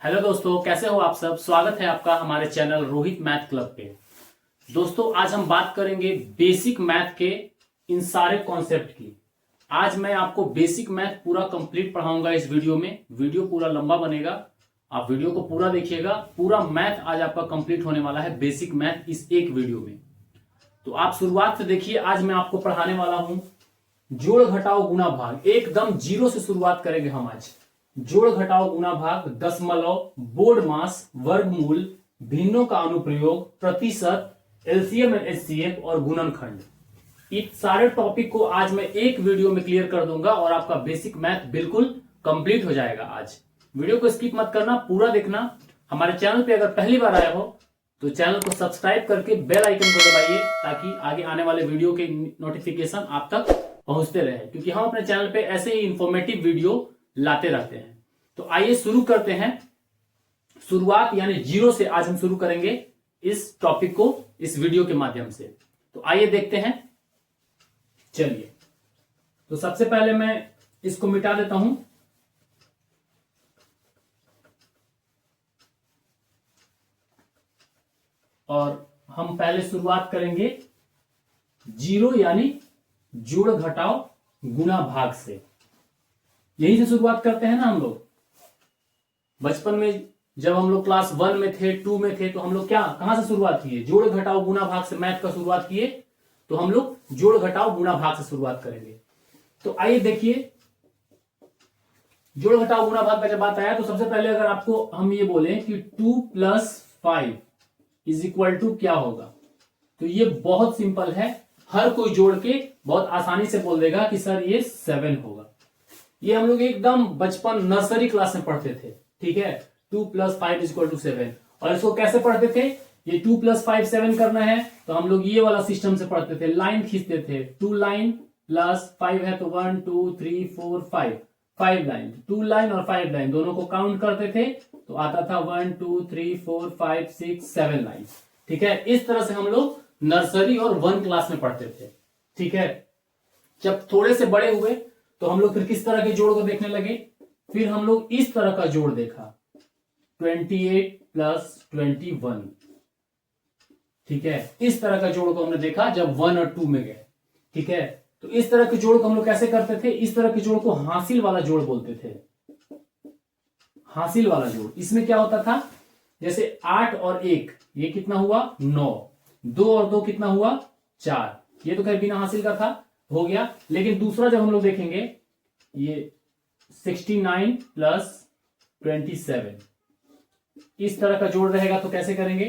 Hello दोस्तों, कैसे हो आप सब। स्वागत है आपका हमारे चैनल रोहित मैथ क्लब पे। दोस्तों आज हम बात करेंगे बेसिक मैथ के इन सारे कॉन्सेप्ट की। आज मैं आपको बेसिक मैथ पूरा कंप्लीट पढ़ाऊंगा इस वीडियो में। वीडियो पूरा लंबा बनेगा, आप वीडियो को पूरा देखिएगा। पूरा मैथ आज आपका कंप्लीट होने वाला है, बेसिक मैथ इस एक वीडियो में। तो आप शुरुआत से देखिए। आज मैं आपको पढ़ाने वाला हूं जोड़ घटाओ गुणा भाग। एकदम जीरो से शुरुआत करेंगे हम आज। जोड़ घटाओ गुणा भाग, दशमलव, बोर्ड मास, वर्गमूल, भिन्नों का अनुप्रयोग, प्रतिशत, एलसीएम एंड एचसीएफ और गुणनखंड। इस सारे टॉपिक को आज मैं एक वीडियो में क्लियर कर दूंगा और आपका बेसिक मैथ बिल्कुल कंप्लीट हो जाएगा। आज वीडियो को स्किप मत करना, पूरा देखना। हमारे चैनल पे अगर पहली बार आया हो तो चैनल को सब्सक्राइब करके बेल आइकन को दबाइए, ताकि आगे आने वाले वीडियो के नोटिफिकेशन आप तक पहुंचते रहे, क्योंकि हम अपने चैनल पे ऐसे ही इंफॉर्मेटिव वीडियो लाते रहते हैं। तो आइए शुरू करते हैं। शुरुआत यानी जीरो से आज हम शुरू करेंगे इस टॉपिक को इस वीडियो के माध्यम से। तो आइए देखते हैं। चलिए, तो सबसे पहले मैं इसको मिटा देता हूं। और हम पहले शुरुआत करेंगे जीरो यानी जोड़ घटाओ गुणा भाग से। यहीं से शुरुआत करते हैं ना हम लोग। बचपन में जब हम लोग क्लास 1 में थे, 2 में थे, तो हम लोग कहां से शुरुआत किए? जोड़ घटाओ गुणा भाग से मैथ का शुरुआत किए। तो हम लोग जोड़ घटाओ गुणा भाग से शुरुआत करेंगे। तो आइए देखिए, जोड़ घटाओ गुणा भाग का जब बात आया तो सबसे पहले अगर आपको हम ये बोले कि 2 + 5 = क्या होगा, तो ये बहुत सिंपल है। हर कोई जोड़ के बहुत आसानी से बोल देगा कि सर ये 7 होगा। ये हम लोग एकदम बचपन नर्सरी क्लास में पढ़ते थे, ठीक है। 2 + 5 = 7। और इसको कैसे पढ़ते थे? ये 2 + 5 7 करना है तो हम लोग ये वाला सिस्टम से पढ़ते थे। लाइन खींचते थे, 2 लाइन प्लस 5 है तो 1 2 3 4 5, 5 लाइन। 2 लाइन और 5 लाइन दोनों को काउंट करते थे तो आता था 1 2 3 4 5 6 7 लाइन, ठीक है। इस तरह से हम लोग नर्सरी और 1 क्लास में पढ़ते थे, ठीक है। जब थोड़े से बड़े हुए तो हम लोग फिर किस तरह के जोड़ को देखने लगे? फिर हम लोग इस तरह का जोड़ देखा, 28 + 21, ठीक है। इस तरह का जोड़ को हमने देखा जब 1 और 2 में गए, ठीक है। तो इस तरह के जोड़ को हम लोग कैसे करते थे? इस तरह के जोड़ को हासिल वाला जोड़ बोलते थे। हासिल वाला जोड़, इसमें क्या होता था? जैसे 8 और 1, ये कितना हुआ? 9। 2 और 2 कितना हुआ? 4। ये तो खैर बिना हासिल का था, हो गया। लेकिन दूसरा जब हम लोग देखेंगे, ये 69 + 27, इस तरह का जोड़ रहेगा तो कैसे करेंगे?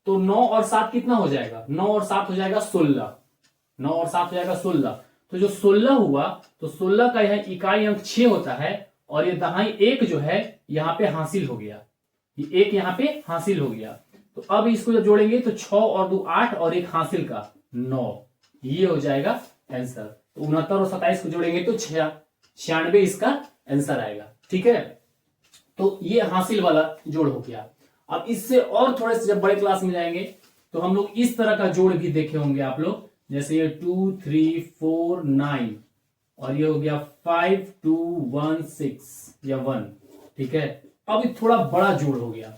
तो 9 और 7 कितना हो जाएगा? 9 और 7 हो जाएगा 16। 9 और 7 हो जाएगा 16। तो जो 16 हुआ, तो 16 का यह इकाई अंक 6 होता है, और ये दहाई 1 जो है यहां पे हासिल हो गया। ये 1 यहां पे हासिल हो गया। तो अब इसको जब जोड़ेंगे तो 6 और 2 8 और 1 हासिल का 9, ये हो जाएगा आंसर। तो 69 और 27 को जोड़ेंगे तो 96 इसका आंसर आएगा, ठीक है। तो ये हासिल वाला जोड़ हो गया। अब इससे और थोड़े से जब बड़े क्लास में जाएंगे तो हम लोग इस तरह का जोड़ भी देखे होंगे आप लोग। जैसे ये 2 3 4 9 और ये हो गया 5 2 1 6 या 1, ठीक है। अब ये थोड़ा बड़ा जोड़ हो गया,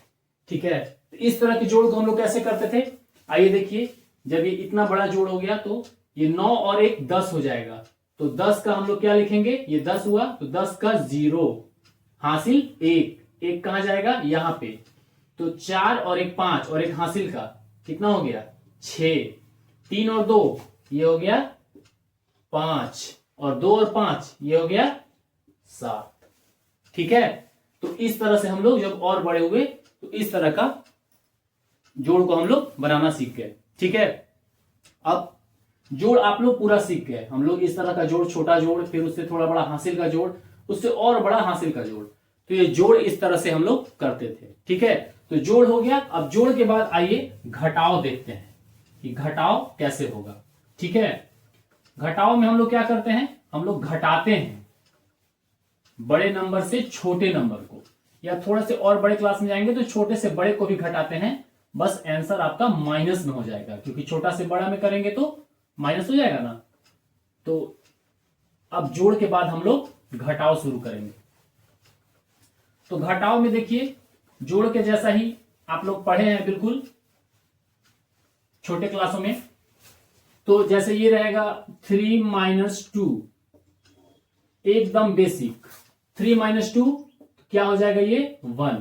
ठीक है। तो इस तरह के जोड़ को हम लोग कैसे करते थे? आइए देखिए, जब ये इतना बड़ा जोड़ हो गया तो ये 9 और 1 10 हो जाएगा। तो 10 का हम लोग क्या लिखेंगे? ये 10 हुआ तो 10 का 0, हासिल 1 कहां जाएगा? यहां पे। तो 4 और 1 5 और 1 हासिल का कितना हो गया? 6। 3 और 2 ये हो गया 5, और 2 और 5 ये हो गया 7, ठीक है। तो इस तरह से हम लोग जब और बड़े हुए तो इस तरह का जोड़ को हम लोग बनाना सीख गए, ठीक है। अब जोड़ आप लोग पूरा सीख गए। हम लोग इस तरह का जोड़, छोटा जोड़, फिर उससे थोड़ा बड़ा हासिल का जोड़, उससे और बड़ा हासिल का जोड़। तो ये जोड़ इस तरह से हम लोग करते थे, ठीक है। तो जोड़ हो गया। अब जोड़ के बाद आइए घटाओ देखते हैं कि घटाओ कैसे होगा, ठीक है। घटाओ में हम लोग क्या करते हैं? हम लोग घटाते हैं बड़े नंबर से छोटे नंबर को, या थोड़ा से और बड़े क्लास में जाएंगे तो छोटे से बड़े को भी घटाते हैं। बस आंसर आपका माइनस में हो जाएगा, क्योंकि छोटा से बड़ा में करेंगे तो माइनस हो जाएगा ना। तो अब जोड़ के बाद हम लोग घटाओ शुरू करेंगे। तो घटाओ में देखिए, जोड़ के जैसा ही आप लोग पढ़े हैं बिल्कुल छोटे क्लासों में। तो जैसे ये रहेगा 3 - 2, एकदम बेसिक। 3 - 2 क्या हो जाएगा, ये 1,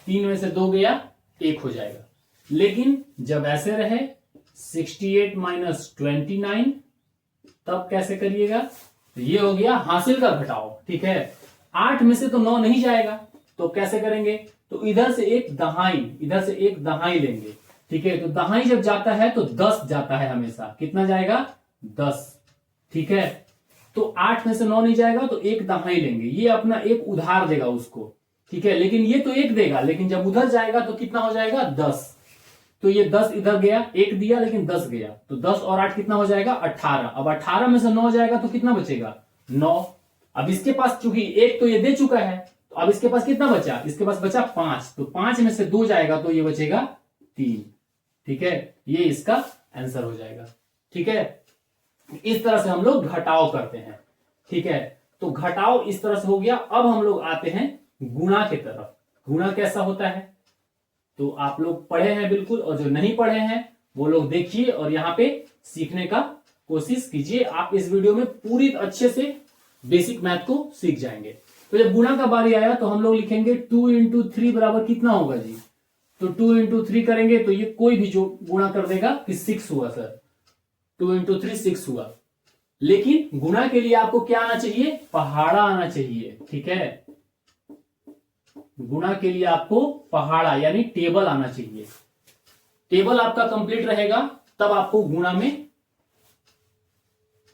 3 में से 2 गया, 1 हो जाएगा। लेकिन जब ऐसे रहे 68 - 29, तब कैसे करिएगा, तो ये हो गया हासिल का घटाव। ठीक है, 8 में से तो 9 नहीं जाएगा, तो कैसे करेंगे, तो इधर से एक दहाई लेंगे। ठीक है, तो दहाई जब जाता है तो 10 जाता है हमेशा। कितना जाएगा, 10। ठीक है, तो 8 में से 9 नहीं जाएगा तो एक दहाई लेंगे, ये अपना एक उधार देगा उसको। ठीक है, लेकिन ये तो 1 देगा, लेकिन जब उधर जाएगा तो कितना हो जाएगा, 10। तो ये 10 इधर गया, 1 दिया लेकिन 10 गया, तो 10 और 8 कितना हो जाएगा, 18। अब 18 में से 9 जाएगा तो कितना बचेगा, 9। अब इसके पास चूंकि 1 तो ये दे चुका है, तो अब इसके पास कितना बचा, इसके पास बचा 5, तो 5 में से 2 जाएगा तो ये बचेगा 3। ठीक है, ये इसका आंसर हो जाएगा। ठीक है, इस तरह से हम लोग घटाव करते हैं। ठीक है, तो घटाव इस तरह से हो गया। अब हम लोग आते हैं गुणा की तरफ। गुणा कैसा होता है, तो आप लोग पढ़े हैं बिल्कुल, और जो नहीं पढ़े हैं वो लोग देखिए और यहाँ पे सीखने का कोशिश कीजिए। आप इस वीडियो में पूरी अच्छे से बेसिक मैथ को सीख जाएंगे। तो जब गुणा का बारी आया तो हम लोग लिखेंगे 2 × 3 बराबर कितना होगा जी, तो 2 × 3 करेंगे तो ये कोई भी जो गुणा कर देगा कि 6 हुआ सर, 2 × 3 6 हुआ। लेकिन गुणा के लिए आपको क्या आना चाहिए, पहाड़ा आना चाहिए। ठीक है, गुणा के लिए आपको पहाड़ा यानी टेबल आना चाहिए। टेबल आपका कंप्लीट रहेगा तब आपको गुणा में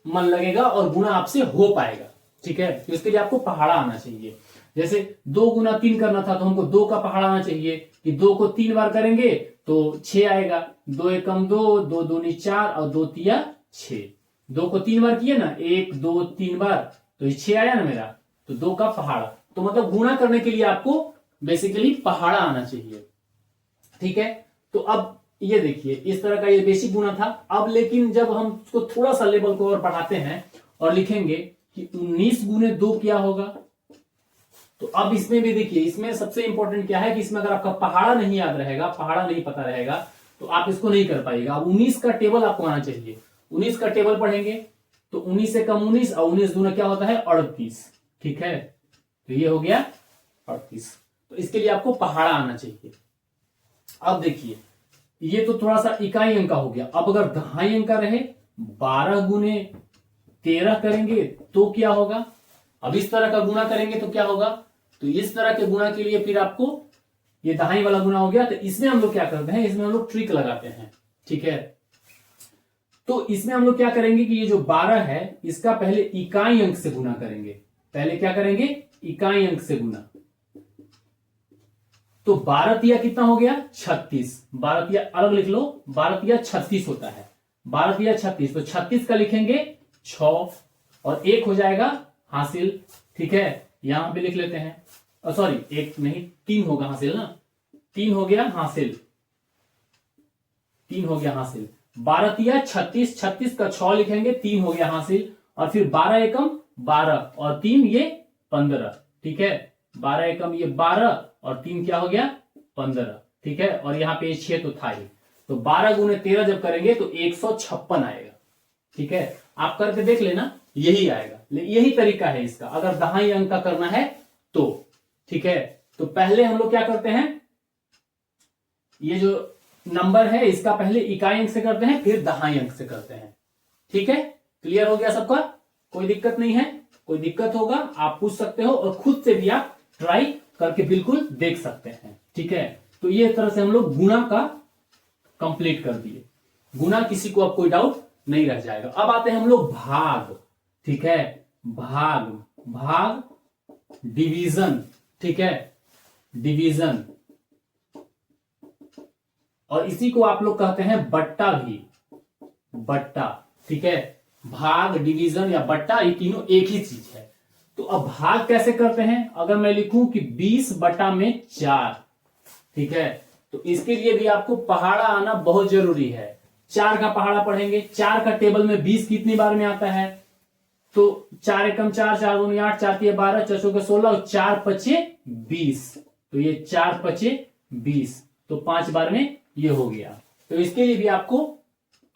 मन लगेगा और गुणा आपसे हो पाएगा। ठीक है, तो इसके लिए आपको पहाड़ा आना चाहिए। जैसे 2 × 3 करना था तो हमको 2 का पहाड़ा आना चाहिए कि 2 को 3 बार करेंगे तो 6 आएगा। 2 एकम 2, 2 दूनी 4 और 2 तिया 6। 2 को 3 बार किए ना, 1 2 3 बार, तो ये 6 आया ना मेरा, तो 2 का पहाड़ा। तो मतलब गुणा करने के लिए आपको बेसिकली पहाड़ा आना चाहिए। ठीक है, तो अब ये देखिए इस तरह का ये बेसिक गुणा था। अब लेकिन जब हम उसको थोड़ा सा लेवल को और बढ़ाते हैं और लिखेंगे कि 19 × 2 क्या होगा, तो अब इसमें भी देखिए, इसमें सबसे इंपॉर्टेंट क्या है कि इसमें अगर आपका पहाड़ा नहीं याद रहेगा, पहाड़ा नहीं पता रहेगा, तो आप इसको नहीं कर पाएगा। अब 19 का टेबल आपको आना चाहिए। 19 का टेबल पढ़ेंगे तो 19 से कम 19 और 19 दूना क्या होता है, 38। ठीक है, तो ये हो गया 38। तो इसके लिए आपको पहाड़ा आना चाहिए। अब देखिए ये तो थोड़ा सा इकाई अंक का हो गया। अब अगर दहाई अंक का रहे 12 × 13 करेंगे तो क्या होगा। अब इस तरह का गुणा करेंगे तो क्या होगा, तो इस तरह के गुणा के लिए फिर आपको ये दहाई वाला गुणा हो गया। तो इसमें हम लोग क्या करते हैं, इसमें हम लोग ट्रिक लगाते हैं। ठीक है, तो इसमें हम लोग क्या करेंगे कि ये जो 12 है इसका पहले इकाई अंक से गुणा करेंगे। पहले क्या करेंगे, इकाई अंक से गुणा। तो 12 तिया कितना हो गया, 36। 12 तिया अलग लिख लो, 12 तिया 36 होता है। 12 तिया 36, तो 36 का लिखेंगे 6 और 1 हो जाएगा हासिल। ठीक है, यहां पे लिख लेते हैं, सॉरी 1 नहीं 3 होगा हासिल ना, 3 हो गया हासिल, 3 हो गया हासिल। 12 तिया 36, 36 का 6 लिखेंगे, 3 हो गया हासिल। और फिर 12 एकम 12 और 3 ये 15। ठीक है, 12 एकम ये 12 और 3 क्या हो गया, 15। ठीक है, और यहाँ पे 6 तो था ही, तो 12 × 13 जब करेंगे तो 156 आएगा। ठीक है, आप करके देख लेना, यही आएगा। यही तरीका है इसका अगर दहाई अंक का करना है तो। ठीक है, तो पहले हम लोग क्या करते हैं, ये जो नंबर है इसका पहले इकाई अंक से करते हैं, फिर दहाई अंक से करते हैं। ठीक है, क्लियर हो गया सबका, कोई दिक्कत नहीं है। कोई दिक्कत होगा आप पूछ सकते हो और खुद से भी आप ट्राई करके बिल्कुल देख सकते हैं। ठीक है, तो ये तरह से हम लोग गुणा का कंप्लीट कर दिए। गुणा किसी को अब कोई डाउट नहीं रह जाएगा। अब आते हैं हम लोग भाग। ठीक है, भाग, भाग डिवीजन। ठीक है, डिवीजन, और इसी को आप लोग कहते हैं बट्टा भी, बट्टा। ठीक है, भाग, डिवीजन या बट्टा ये तीनों एक ही चीज है। तो अब भाग कैसे करते हैं, अगर मैं लिखूं कि 20/4। ठीक है, तो इसके लिए भी आपको पहाड़ा आना बहुत जरूरी है। 4 का पहाड़ा पढ़ेंगे, 4 का टेबल में 20 कितनी बार में आता है, तो 4 एकम 4, 4 दूनी 8, 4 तिया 12, 4 चौके 16 और 4 पचे 20। तो ये 4 पचे 20, तो 5 बार में ये हो गया। तो इसके लिए भी आपको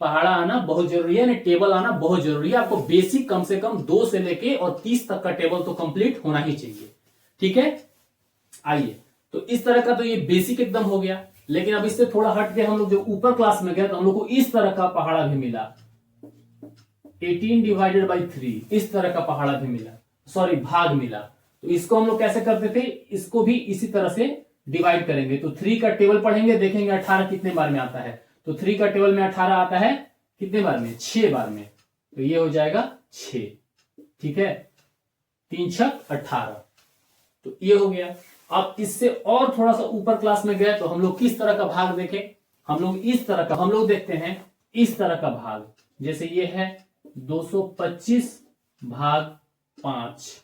पहाड़ा आना बहुत जरूरी है, टेबल आना बहुत जरूरी है। आपको बेसिक कम से कम 2 से लेके और 30 तक का टेबल तो कंप्लीट होना ही चाहिए। ठीक है, आइए, तो इस तरह का तो ये बेसिक एकदम हो गया। लेकिन अब इससे थोड़ा हट के हम लोग जो ऊपर क्लास में गए तो हम लोग को इस तरह का पहाड़ा भी मिला, 18/3, इस तरह का पहाड़ा भी मिला, सॉरी भाग मिला। तो इसको हम लोग कैसे करते थे, इसको भी इसी तरह से डिवाइड करेंगे। तो 3 का टेबल पढ़ेंगे, देखेंगे 18 कितने बार में आता है। तो 3 का टेबल में 18 आता है कितने बार में, 6 बार में। तो ये हो जाएगा 6। ठीक है, 3 छक 18, तो ये हो गया। अब इससे और थोड़ा सा ऊपर क्लास में गए तो हम लोग किस तरह का भाग देखें, हम लोग इस तरह का, हम लोग देखते हैं इस तरह का भाग। जैसे ये है 225 भाग 5।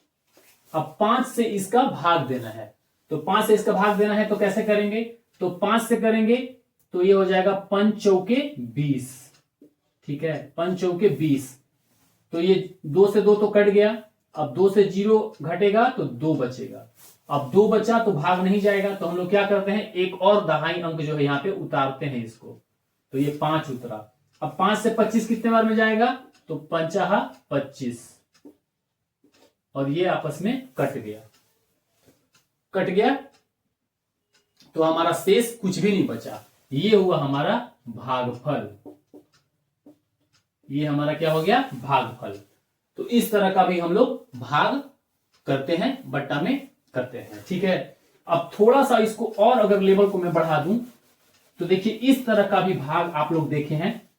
अब 5 से इसका भाग देना है, तो 5 से इसका भाग देना है तो कैसे करेंगे, तो 5 से करेंगे तो ये हो जाएगा 5 चौके 20। ठीक है, 5 चौके 20, तो ये 2 से 2 तो कट गया। अब 2 से 0 घटेगा तो 2 बचेगा। अब 2 बचा तो भाग नहीं जाएगा, तो हम लोग क्या करते हैं, एक और दहाई अंक जो है यहाँ पे उतारते हैं इसको। तो ये 5 उतरा। अब 5 से 25 कितने बार में जाएगा, तो 5 25, और ये आपस में कट गया, कट गया। तो हमारा शेष कुछ भी नहीं बचा। ये हुआ हमारा भागफल, ये हमारा क्या हो गया, भागफल। तो इस तरह का भी हम लोग भाग करते हैं, बट्टा में करते हैं। ठीक है, अब थोड़ा सा इसको और अगर लेवल को मैं बढ़ा दूं तो देखिए इस तरह का भी भाग आप लोग देखे हैं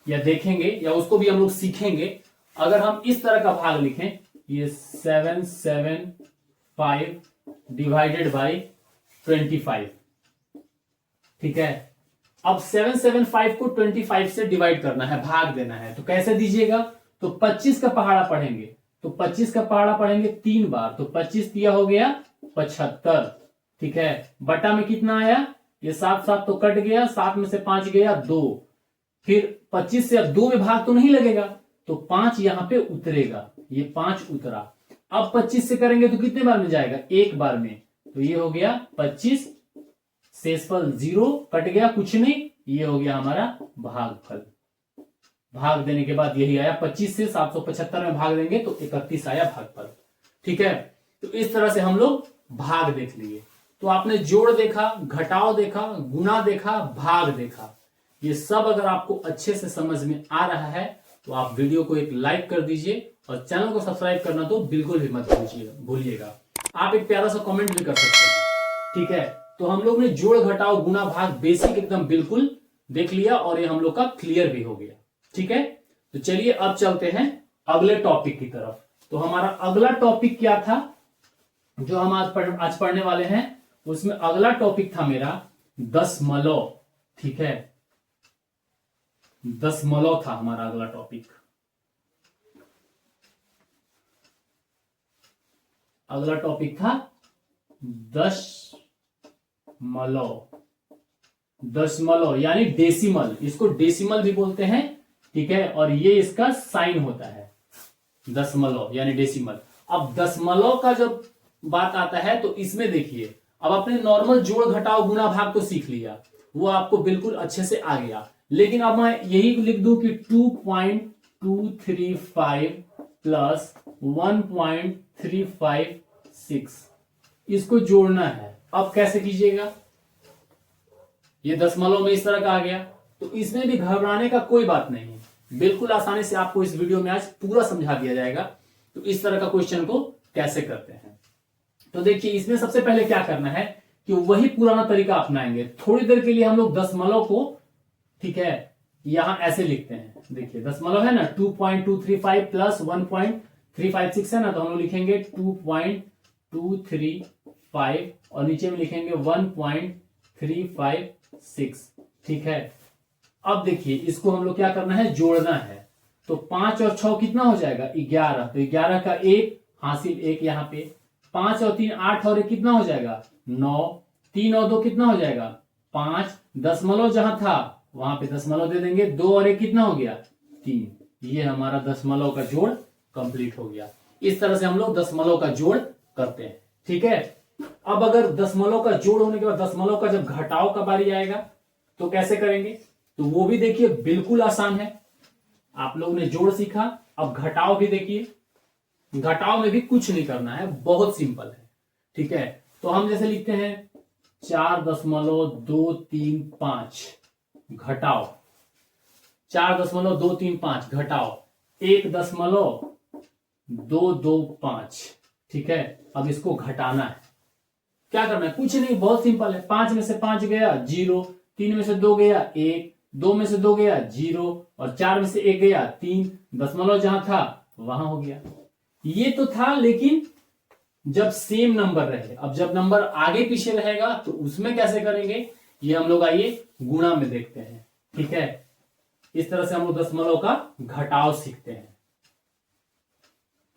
या देखेंगे, या उसको भी हम लोग सीखेंगे। अगर हम इस तरह का भाग लिखें, ये 775 डिवाइडेड बाई 25। ठीक है, अब 775 को 25 से डिवाइड करना है, भाग देना है। तो कैसे दीजिएगा, तो 25 का पहाड़ा पढ़ेंगे, तो 25 का पहाड़ा पढ़ेंगे 3 बार, तो 25 दिया हो गया 75। ठीक है, बटा में कितना आया, ये 7 7 तो कट गया, 7 में से 5 गया 2, फिर 25 से अब 2 में भाग तो नहीं लगेगा, तो 5 यहां पे उतरेगा, ये 5 उतरा। अब 25 से करेंगे तो कितने बार में जाएगा, 1 बार में, तो ये हो गया 25, शेषफल 0, कट गया कुछ नहीं, ये हो गया हमारा भागफल। भाग देने के बाद यही आया, 25 से 775 में भाग देंगे तो 31 आया भागफल। ठीक है, तो इस तरह से हम लोग भाग देख लिए। तो आपने जोड़ देखा, घटाव देखा, गुना देखा, भाग देखा। ये सब अगर आपको अच्छे से समझ में आ रहा है तो आप वीडियो को एक लाइक कर दीजिए, और चैनल को सब्सक्राइब करना तो बिल्कुल भी मत भूलिएगा। आप एक प्यारा सा कमेंट भी कर सकते हैं। ठीक है, तो हम लोग ने जोड़ घटाव गुना भाग बेसिक एकदम बिल्कुल देख लिया, और ये हम लोग का क्लियर भी हो गया। ठीक है, तो चलिए अब चलते हैं अगले टॉपिक की तरफ। तो हमारा अगला टॉपिक क्या था जो हम आज पढ़ने वाले हैं, उसमें अगला टॉपिक था मेरा दशमलव। ठीक है, दशमलव था हमारा अगला टॉपिक। अगला टॉपिक था दशमलव यानी डेसिमल, इसको डेसिमल भी बोलते हैं। ठीक है, और ये इसका साइन होता है, दशमलव यानी डेसिमल। अब दशमलव का जब बात आता है तो इसमें देखिए, अब आपने नॉर्मल जोड़ घटाव गुना भाग तो सीख लिया, वो आपको बिल्कुल अच्छे से आ गया। लेकिन अब मैं यही लिख दूं कि 2.235 प्लस 1.356, इसको जोड़ना है। अब कैसे कीजिएगा, ये दशमलव में इस तरह का आ गया, तो इसमें भी घबराने का कोई बात नहीं है, बिल्कुल आसानी से आपको इस वीडियो में आज पूरा समझा दिया जाएगा। तो इस तरह का क्वेश्चन को कैसे करते हैं, तो देखिए इसमें सबसे पहले क्या करना है कि वही पुराना तरीका अपनाएंगे। थोड़ी देर के लिए हम लोग दशमलव को, ठीक है, यहां ऐसे लिखते हैं। देखिए दशमलव है ना, 2.235 प्लस 1.356 है ना, तो हम लोग लिखेंगे 2.235 और नीचे में लिखेंगे 1.356। ठीक है, अब देखिए इसको हम लोग क्या करना है, जोड़ना है। तो 5 और 6 कितना हो जाएगा, 11, तो 11 का 1 हासिल 1 यहां पे, 5 और 3 8 और 1 कितना हो जाएगा 9, 3 और 2 कितना हो जाएगा 5, दशमलव जहां था वहां पे दशमलव दे देंगे, 2 और 1 कितना हो गया 3। ये हमारा दशमलव का जोड़ कंप्लीट हो गया। इस तरह से हम लोग दशमलव का जोड़ करते हैं। ठीक है, अब अगर दशमलव का जोड़ होने के बाद दशमलव का जब घटाव का बारी आएगा तो कैसे करेंगे, तो वो भी देखिए बिल्कुल आसान है। आप लोगों ने जोड़ सीखा, अब घटाव भी देखिए। घटाव में भी कुछ नहीं करना है, बहुत सिंपल है। ठीक है, तो हम जैसे लिखते हैं 4.235 घटाव 4.235 घटाव 1.225। ठीक है, अब इसको घटाना है। क्या करना है, कुछ नहीं, बहुत सिंपल है। 5 में से 5 गया 0, 3 में से 2 गया 1, 2 में से 2 गया 0 और 4 में से 1 गया 3। दशमलव जहां था वहां हो गया। ये तो था, लेकिन जब सेम नंबर रहे, अब जब नंबर आगे पीछे रहेगा तो उसमें कैसे करेंगे, ये हम लोग आइए गुणा में देखते हैं। ठीक है, इस तरह से हम लोग दशमलव का घटाव सीखते हैं।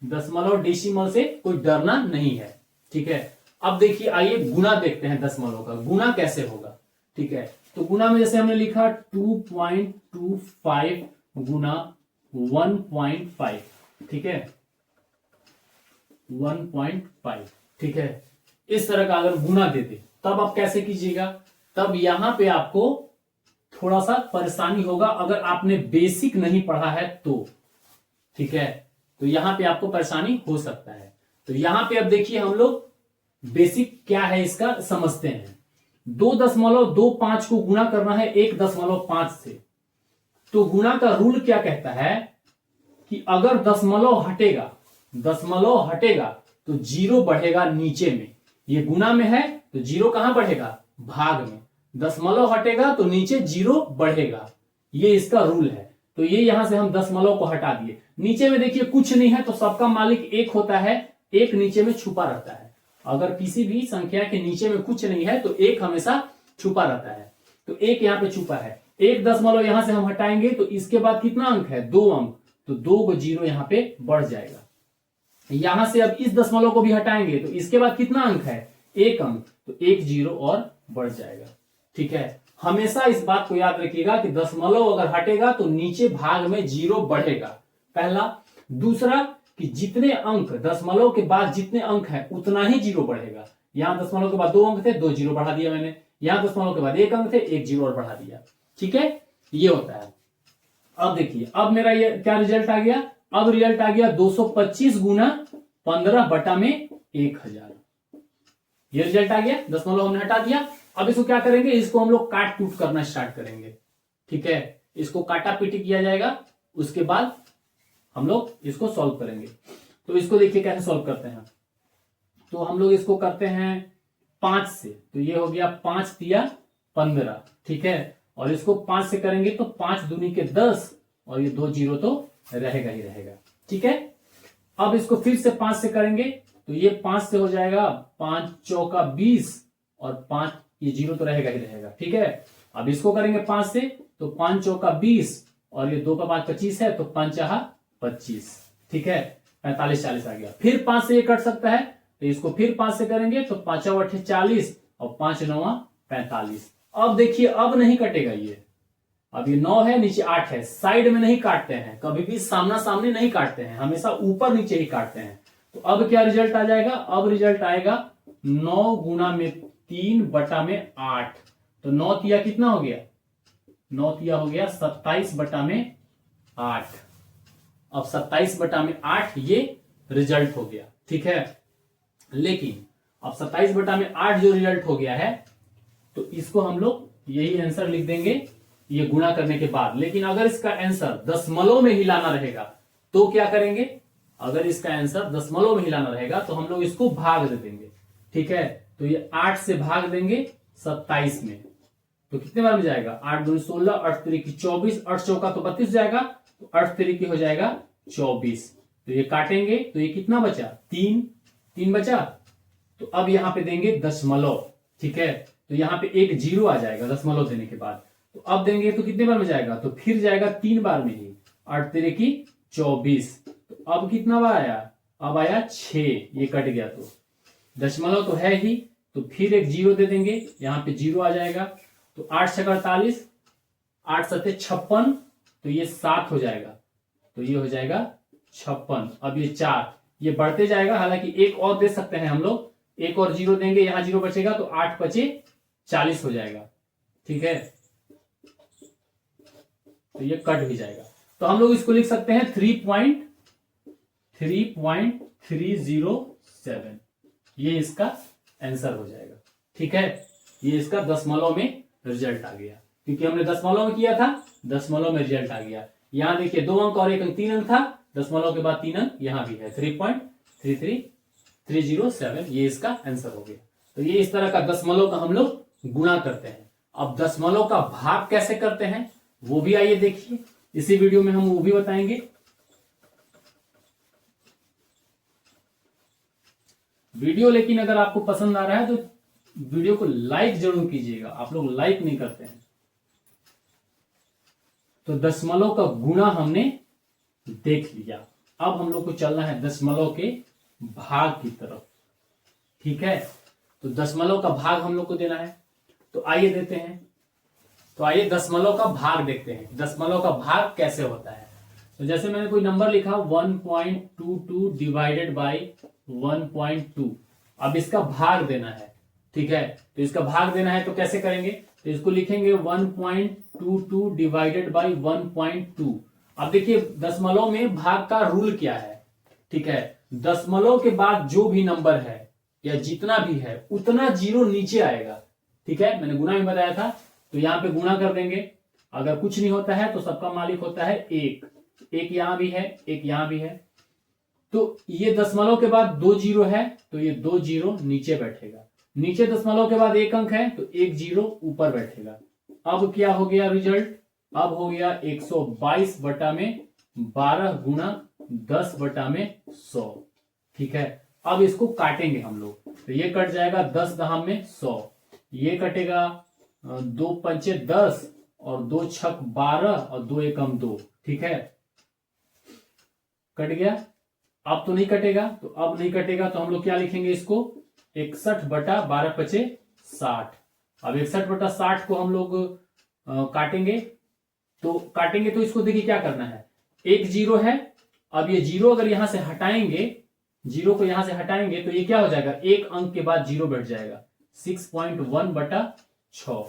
दशमलव डेसिमल से कोई डरना नहीं है। ठीक है, अब देखिए आइए गुणा देखते हैं। दशमलव का गुणा कैसे होगा। ठीक है, तो गुणा में जैसे हमने लिखा 2.25 गुना 1.5। ठीक है, 1.5। ठीक है, इस तरह का अगर गुना देते तब आप कैसे कीजिएगा, तब यहां पे आपको थोड़ा सा परेशानी होगा अगर आपने बेसिक नहीं पढ़ा है तो। ठीक है, तो यहां पे आपको परेशानी हो सकता है। तो यहां पे अब देखिए हम लोग बेसिक क्या है इसका समझते हैं। 2.25 को गुणा करना है 1.5 से। तो गुणा का रूल क्या कहता है कि अगर दशमलव हटेगा तो 0 बढ़ेगा नीचे में। ये गुणा में है तो 0 कहां बढ़ेगा, भाग में। दशमलव हटेगा तो नीचे 0 बढ़ेगा। ये इसका रूल है। तो ये यहां से हम दशमलव को हटा दिए। नीचे में देखिए कुछ नहीं है तो सबका मालिक 1 होता है, 1 नीचे में छुपा रहता है। अगर किसी भी संख्या के नीचे में कुछ नहीं है तो 1 हमेशा छुपा रहता है। तो 1 यहां पे छुपा है। 1 दशमलव यहां से हम हटाएंगे तो इसके बाद कितना अंक है, 2 अंक, तो 2 को 0 यहां पे बढ़ जाएगा। यहां से अब इस दशमलव को भी हटाएंगे तो इसके बाद कितना अंक है, 1 अंक, तो 1 0 और बढ़ जाएगा। ठीक है, हमेशा इस बात को याद रखिएगा कि दशमलव अगर हटेगा तो नीचे भाग में 0 बढ़ेगा, पहला। दूसरा कि जितने अंक दशमलव के बाद जितने अंक है उतना ही 0 बढ़ेगा। यहां दशमलव के बाद 2 अंक थे, 2 0 बढ़ा दिया मैंने। यहां दशमलव के बाद 1 अंक थे, 1 0 और बढ़ा दिया। ठीक है, ये होता है। अब देखिए, अब मेरा ये क्या रिजल्ट आ गया, अब रिजल्ट आ गया 225 गुना 15 बटा में 1000। ये रिजल्ट आ गया, दशमलव हमने हटा दिया। अब इसको क्या करेंगे, इसको हम लोग काट कूट करना स्टार्ट करेंगे। ठीक है, इसको काटा पीटी किया जाएगा, उसके बाद हम लोग इसको सॉल्व करेंगे। तो इसको देखिए कैसे सॉल्व करते हैं। तो हम लोग इसको करते हैं 5 से, तो ये हो गया 5 तिया 15। ठीक है, और इसको 5 से करेंगे तो 5 दूनी के 10 और ये 2 0 तो रहेगा ही रहेगा। ठीक है, अब इसको फिर से 5 से करेंगे तो ये 5 से हो जाएगा 5 चौका 20 और 5, ये 0 तो रहेगा ही रहेगा। ठीक है, अब इसको करेंगे 5 से तो 5 चौका 20 और ये 2 का 5 25 है तो 5 चाहा 25। ठीक है, 45 40 आ गया। फिर 5 से ये कट सकता है तो इसको फिर 5 से करेंगे तो 5 8 40 और 5 9 45। अब देखिए, अब नहीं कटेगा ये। अब ये 9 है, नीचे 8 है, साइड में नहीं काटते हैं, कभी भी सामना सामने नहीं काटते हैं, हमेशा ऊपर नीचे ही काटते हैं। तो अब क्या रिजल्ट आ जाएगा, अब रिजल्ट आएगा 9 गुना में 3 बटा में 8। तो 9 तिया कितना हो गया, 9 तिया हो गया 27 बटा में 8। अब 27 बटा में 8 ये रिजल्ट हो गया। ठीक है, लेकिन अब 27 बटा में 8 जो रिजल्ट हो गया है तो इसको हम लोग यही आंसर लिख देंगे ये गुणा करने के बाद। लेकिन अगर इसका आंसर दशमलव में ही लाना रहेगा तो क्या करेंगे, अगर इसका आंसर दशमलव में ही लाना रहेगा तो हम लोग इसको भाग दे देंगे। ठीक है, तो ये 8 से भाग देंगे 27 में, तो कितने बार में जाएगा, 8 दूनी 16, 8 तिरिकी 24, 8 चौका तो 32 जाएगा, तो 8 तिरिकी हो जाएगा 24। तो ये काटेंगे तो ये कितना बचा, 3 बचा। तो अब यहां पे देंगे दशमलव। ठीक है, तो यहां पे एक 0 आ जाएगा दशमलव देने के बाद। तो अब देंगे तो कितने बार में जाएगा, तो फिर जाएगा 3 बार में ही, 8 तिरिकी 24। तो अब कितना बार आया, अब आया 6, ये कट गया तो दशमलव तो है ही, तो फिर एक 0 दे देंगे, यहां पे 0 आ जाएगा। तो 8 छक्का 48, 8 सत्ते 56, तो ये 7 हो जाएगा, तो ये हो जाएगा 56। अब ये 4, ये बढ़ते जाएगा, हालांकि एक और दे सकते हैं हम लोग, एक और 0 देंगे, यहां 0 बचेगा तो 8 पचे 40 हो जाएगा। ठीक है, तो ये कट भी जाएगा। तो हम लोग इसको लिख सकते हैं 3.307, ये इसका आंसर हो जाएगा। ठीक है, ये इसका दशमलव में रिजल्ट आ गया, क्योंकि हमने दशमलव में किया था, दशमलव में रिजल्ट आ गया। यहां देखिए 2 अंक और 1 अंक, 3 अंक था, दशमलव के बाद 3 अंक यहां भी है, 3.33307, ये इसका आंसर हो गया। तो ये इस तरह का दशमलव का हम लोग गुणा करते हैं। अब दशमलव का भाग कैसे करते हैं वो भी आइए देखिए, इसी वीडियो में हम वो भी बताएंगे। वीडियो लेकिन अगर आपको पसंद आ रहा है तो वीडियो को लाइक जरूर कीजिएगा, आप लोग लाइक नहीं करते हैं। तो दशमलव का गुणा हमने देख लिया, अब हम लोग को चलना है दशमलव के भाग की तरफ। ठीक है, तो दशमलव का भाग हम लोग को देना है, तो आइए देते हैं। तो आइए दशमलव का भाग देखते हैं, दशमलव का भाग कैसे होता है। तो जैसे मैंने कोई नंबर लिखा 1.22 डिवाइडेड बाई 1.2, अब इसका भाग देना है। ठीक है, तो इसका भाग देना है तो कैसे करेंगे, तो इसको लिखेंगे 1.22 डिवाइडेड बाई 1.2। अब देखिए दशमलव में भाग का रूल क्या है। ठीक है, दशमलव के बाद जो भी नंबर है या जितना भी है उतना 0 नीचे आएगा। ठीक है, मैंने गुणा भी बताया था, तो यहां पे गुणा कर देंगे। अगर कुछ नहीं होता है तो सबका मालिक होता है 1, एक यहां भी है, एक यहां भी है। तो ये दशमलव के बाद 2 0 है, तो ये 2 0 नीचे बैठेगा। नीचे दशमलव के बाद 1 अंक है तो 1 0 ऊपर बैठेगा। अब क्या हो गया रिजल्ट, अब हो गया 122 बटा में 12 गुणा 10 बटा में 100। ठीक है, अब इसको काटेंगे हम लोग, तो ये कट जाएगा 10 दहम में 100, ये कटेगा 2 पंचे 10 और 2 छक 12 और 2 एकम 2। ठीक है, कट गया। अब तो नहीं कटेगा, तो अब नहीं कटेगा तो हम लोग क्या लिखेंगे इसको 61 बटा 12 पचे 60। अब 61 बटा 60 को हम लोग काटेंगे, तो इसको देखिए क्या करना है, 1 0 है। अब ये 0 अगर यहां से हटाएंगे, 0 को यहां से हटाएंगे तो ये क्या हो जाएगा, एक अंक के बाद 0 बैठ जाएगा, 6.1 बटा 6।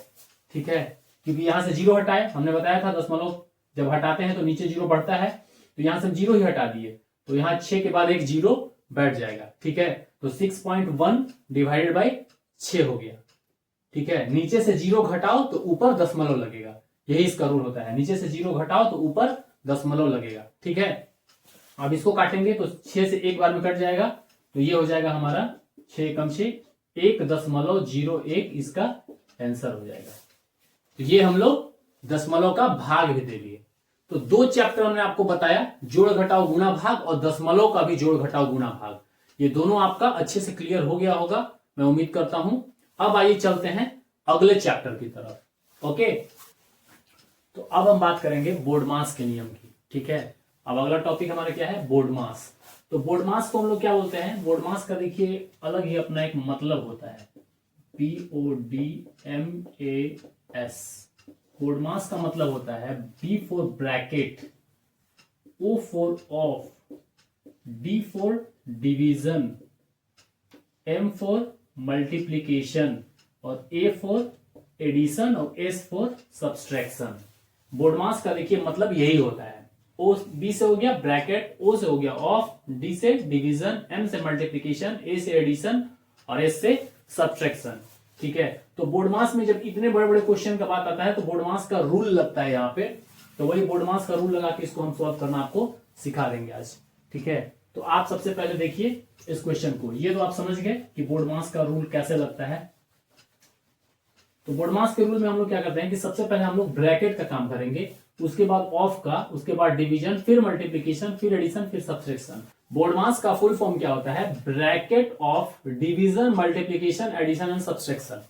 ठीक है, क्योंकि यहां से 0 हटाए, हमने बताया था दशमलव जब हटाते हैं तो नीचे 0 बढ़ता है, तो यहां से हम 0 ही हटा दिए, तो यहां 6 के बाद एक 0 बैठ जाएगा। ठीक है, तो 6.1 डिवाइडेड बाई 6 हो गया। ठीक है, नीचे से 0 घटाओ तो ऊपर दशमलव लगेगा, यही इसका रूल होता है, नीचे से 0 घटाओ तो ऊपर दशमलव लगेगा। ठीक है, अब इसको काटेंगे तो 6 से एक बार में कट जाएगा, तो ये हो जाएगा हमारा 6 कम 6 1.01, इसका आंसर हो जाएगा। तो ये हम लोग दशमलव का भाग भी दे लिए। तो 2 चैप्टर हमने आपको बताया, जोड़ घटाओ गुणा भाग और दशमलव का भी जोड़ घटाओ गुणा भाग। ये दोनों आपका अच्छे से क्लियर हो गया होगा, मैं उम्मीद करता हूं। अब आइए चलते हैं अगले चैप्टर की तरफ। ओके, तो अब हम बात करेंगे बोर्ड मास के नियम की। ठीक है, अब अगला टॉपिक हमारा क्या है, बोर्ड मास। तो बोर्ड मास को हम लोग क्या बोलते हैं, बोर्ड मास का देखिए अलग ही अपना एक मतलब होता है, PODMAS। बोर्ड मास का मतलब होता है B for bracket, O for of, D for division, M for multiplication और A फॉर एडिशन और S फॉर सब्सट्रैक्शन। बोर्ड मास का देखिए मतलब यही होता है, O B से हो गया ब्रैकेट, O से हो गया ऑफ, D से डिवीजन, M से मल्टीप्लीकेशन, A से एडिशन और S से सब्सट्रैक्शन। ठीक है, तो बोर्ड मास में जब इतने बड़े बड़े क्वेश्चन का बात आता है तो बोर्ड मास का रूल लगता है यहाँ पे, तो वही बोर्ड मास का रूल लगा के इसको हम सॉल्व करना आपको सिखा देंगे आज। ठीक है, तो आप सबसे पहले देखिए इस क्वेश्चन को, ये तो आप समझ गए कि बोर्ड मास का रूल कैसे लगता है। तो बोर्ड मास के रूल में हम लोग क्या करते हैं कि सबसे पहले हम लोग ब्रैकेट का काम करेंगे, उसके बाद ऑफ का, उसके बाद डिवीजन, फिर मल्टीप्लीकेशन, फिर एडिशन, फिर सब्सट्रैक्शन। बोर्ड मास का फुल फॉर्म क्या होता है, bracket of division multiplication addition and subtraction,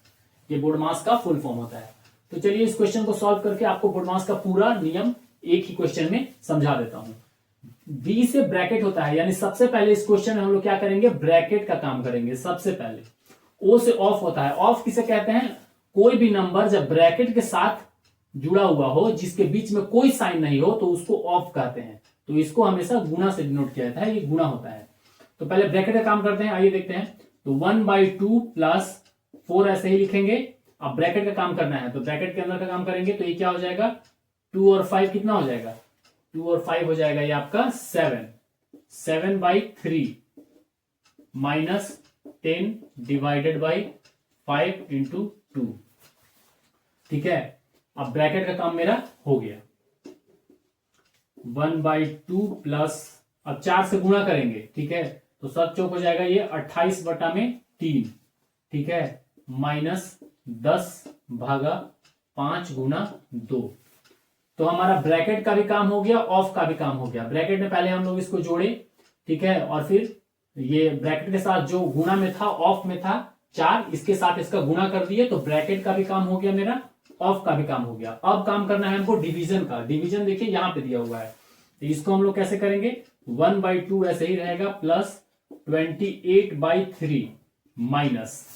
ये बोर्ड मास का फुल फॉर्म होता है। तो चलिए इस क्वेश्चन को सॉल्व करके आपको बोर्ड मास का पूरा नियम एक ही क्वेश्चन में समझा देता हूं। बी से ब्रैकेट होता है, यानी सबसे पहले इस क्वेश्चन में हम लोग क्या करेंगे, ब्रैकेट का काम करेंगे सबसे पहले। ओ से ऑफ होता है, ऑफ किसे कहते हैं, कोई भी नंबर जब ब्रैकेट के साथ जुड़ा हुआ हो, जिसके बीच में कोई साइन नहीं हो, तो उसको ऑफ कहते हैं। तो इसको हमेशा गुणा से डिनोट किया जाता है, ये गुणा होता है। तो पहले ब्रैकेट का काम करते हैं, आइए देखते हैं। तो 1/2 प्लस 4 ऐसे ही लिखेंगे। अब ब्रैकेट का काम करना है तो ब्रैकेट के अंदर का काम करेंगे, तो ये क्या हो जाएगा 2 और 5 कितना हो जाएगा, 2 और 5 हो जाएगा ये आपका 7/3 माइनस 10 डिवाइडेड बाई 5 इंटू 2। ठीक है, अब ब्रैकेट का काम मेरा हो गया। 1/2 प्लस, अब 4 से गुणा करेंगे, ठीक है, तो 7 चौक हो जाएगा ये 28/3, ठीक है, माइनस 10/5 गुना 2। तो हमारा ब्रैकेट का भी काम हो गया, ऑफ का भी काम हो गया। ब्रैकेट में पहले हम लोग इसको जोड़े, ठीक है, और फिर ये ब्रैकेट के साथ जो गुणा में था, ऑफ में था 4, इसके साथ इसका गुणा कर दिए, तो ब्रैकेट का भी काम हो गया मेरा, ऑफ का भी काम हो गया। अब काम करना है हमको डिवीजन का। डिवीजन देखिए यहां पे दिया हुआ है, तो इसको हम लोग कैसे करेंगे, 1/2 ऐसे ही रहेगा प्लस 28/3 माइनस,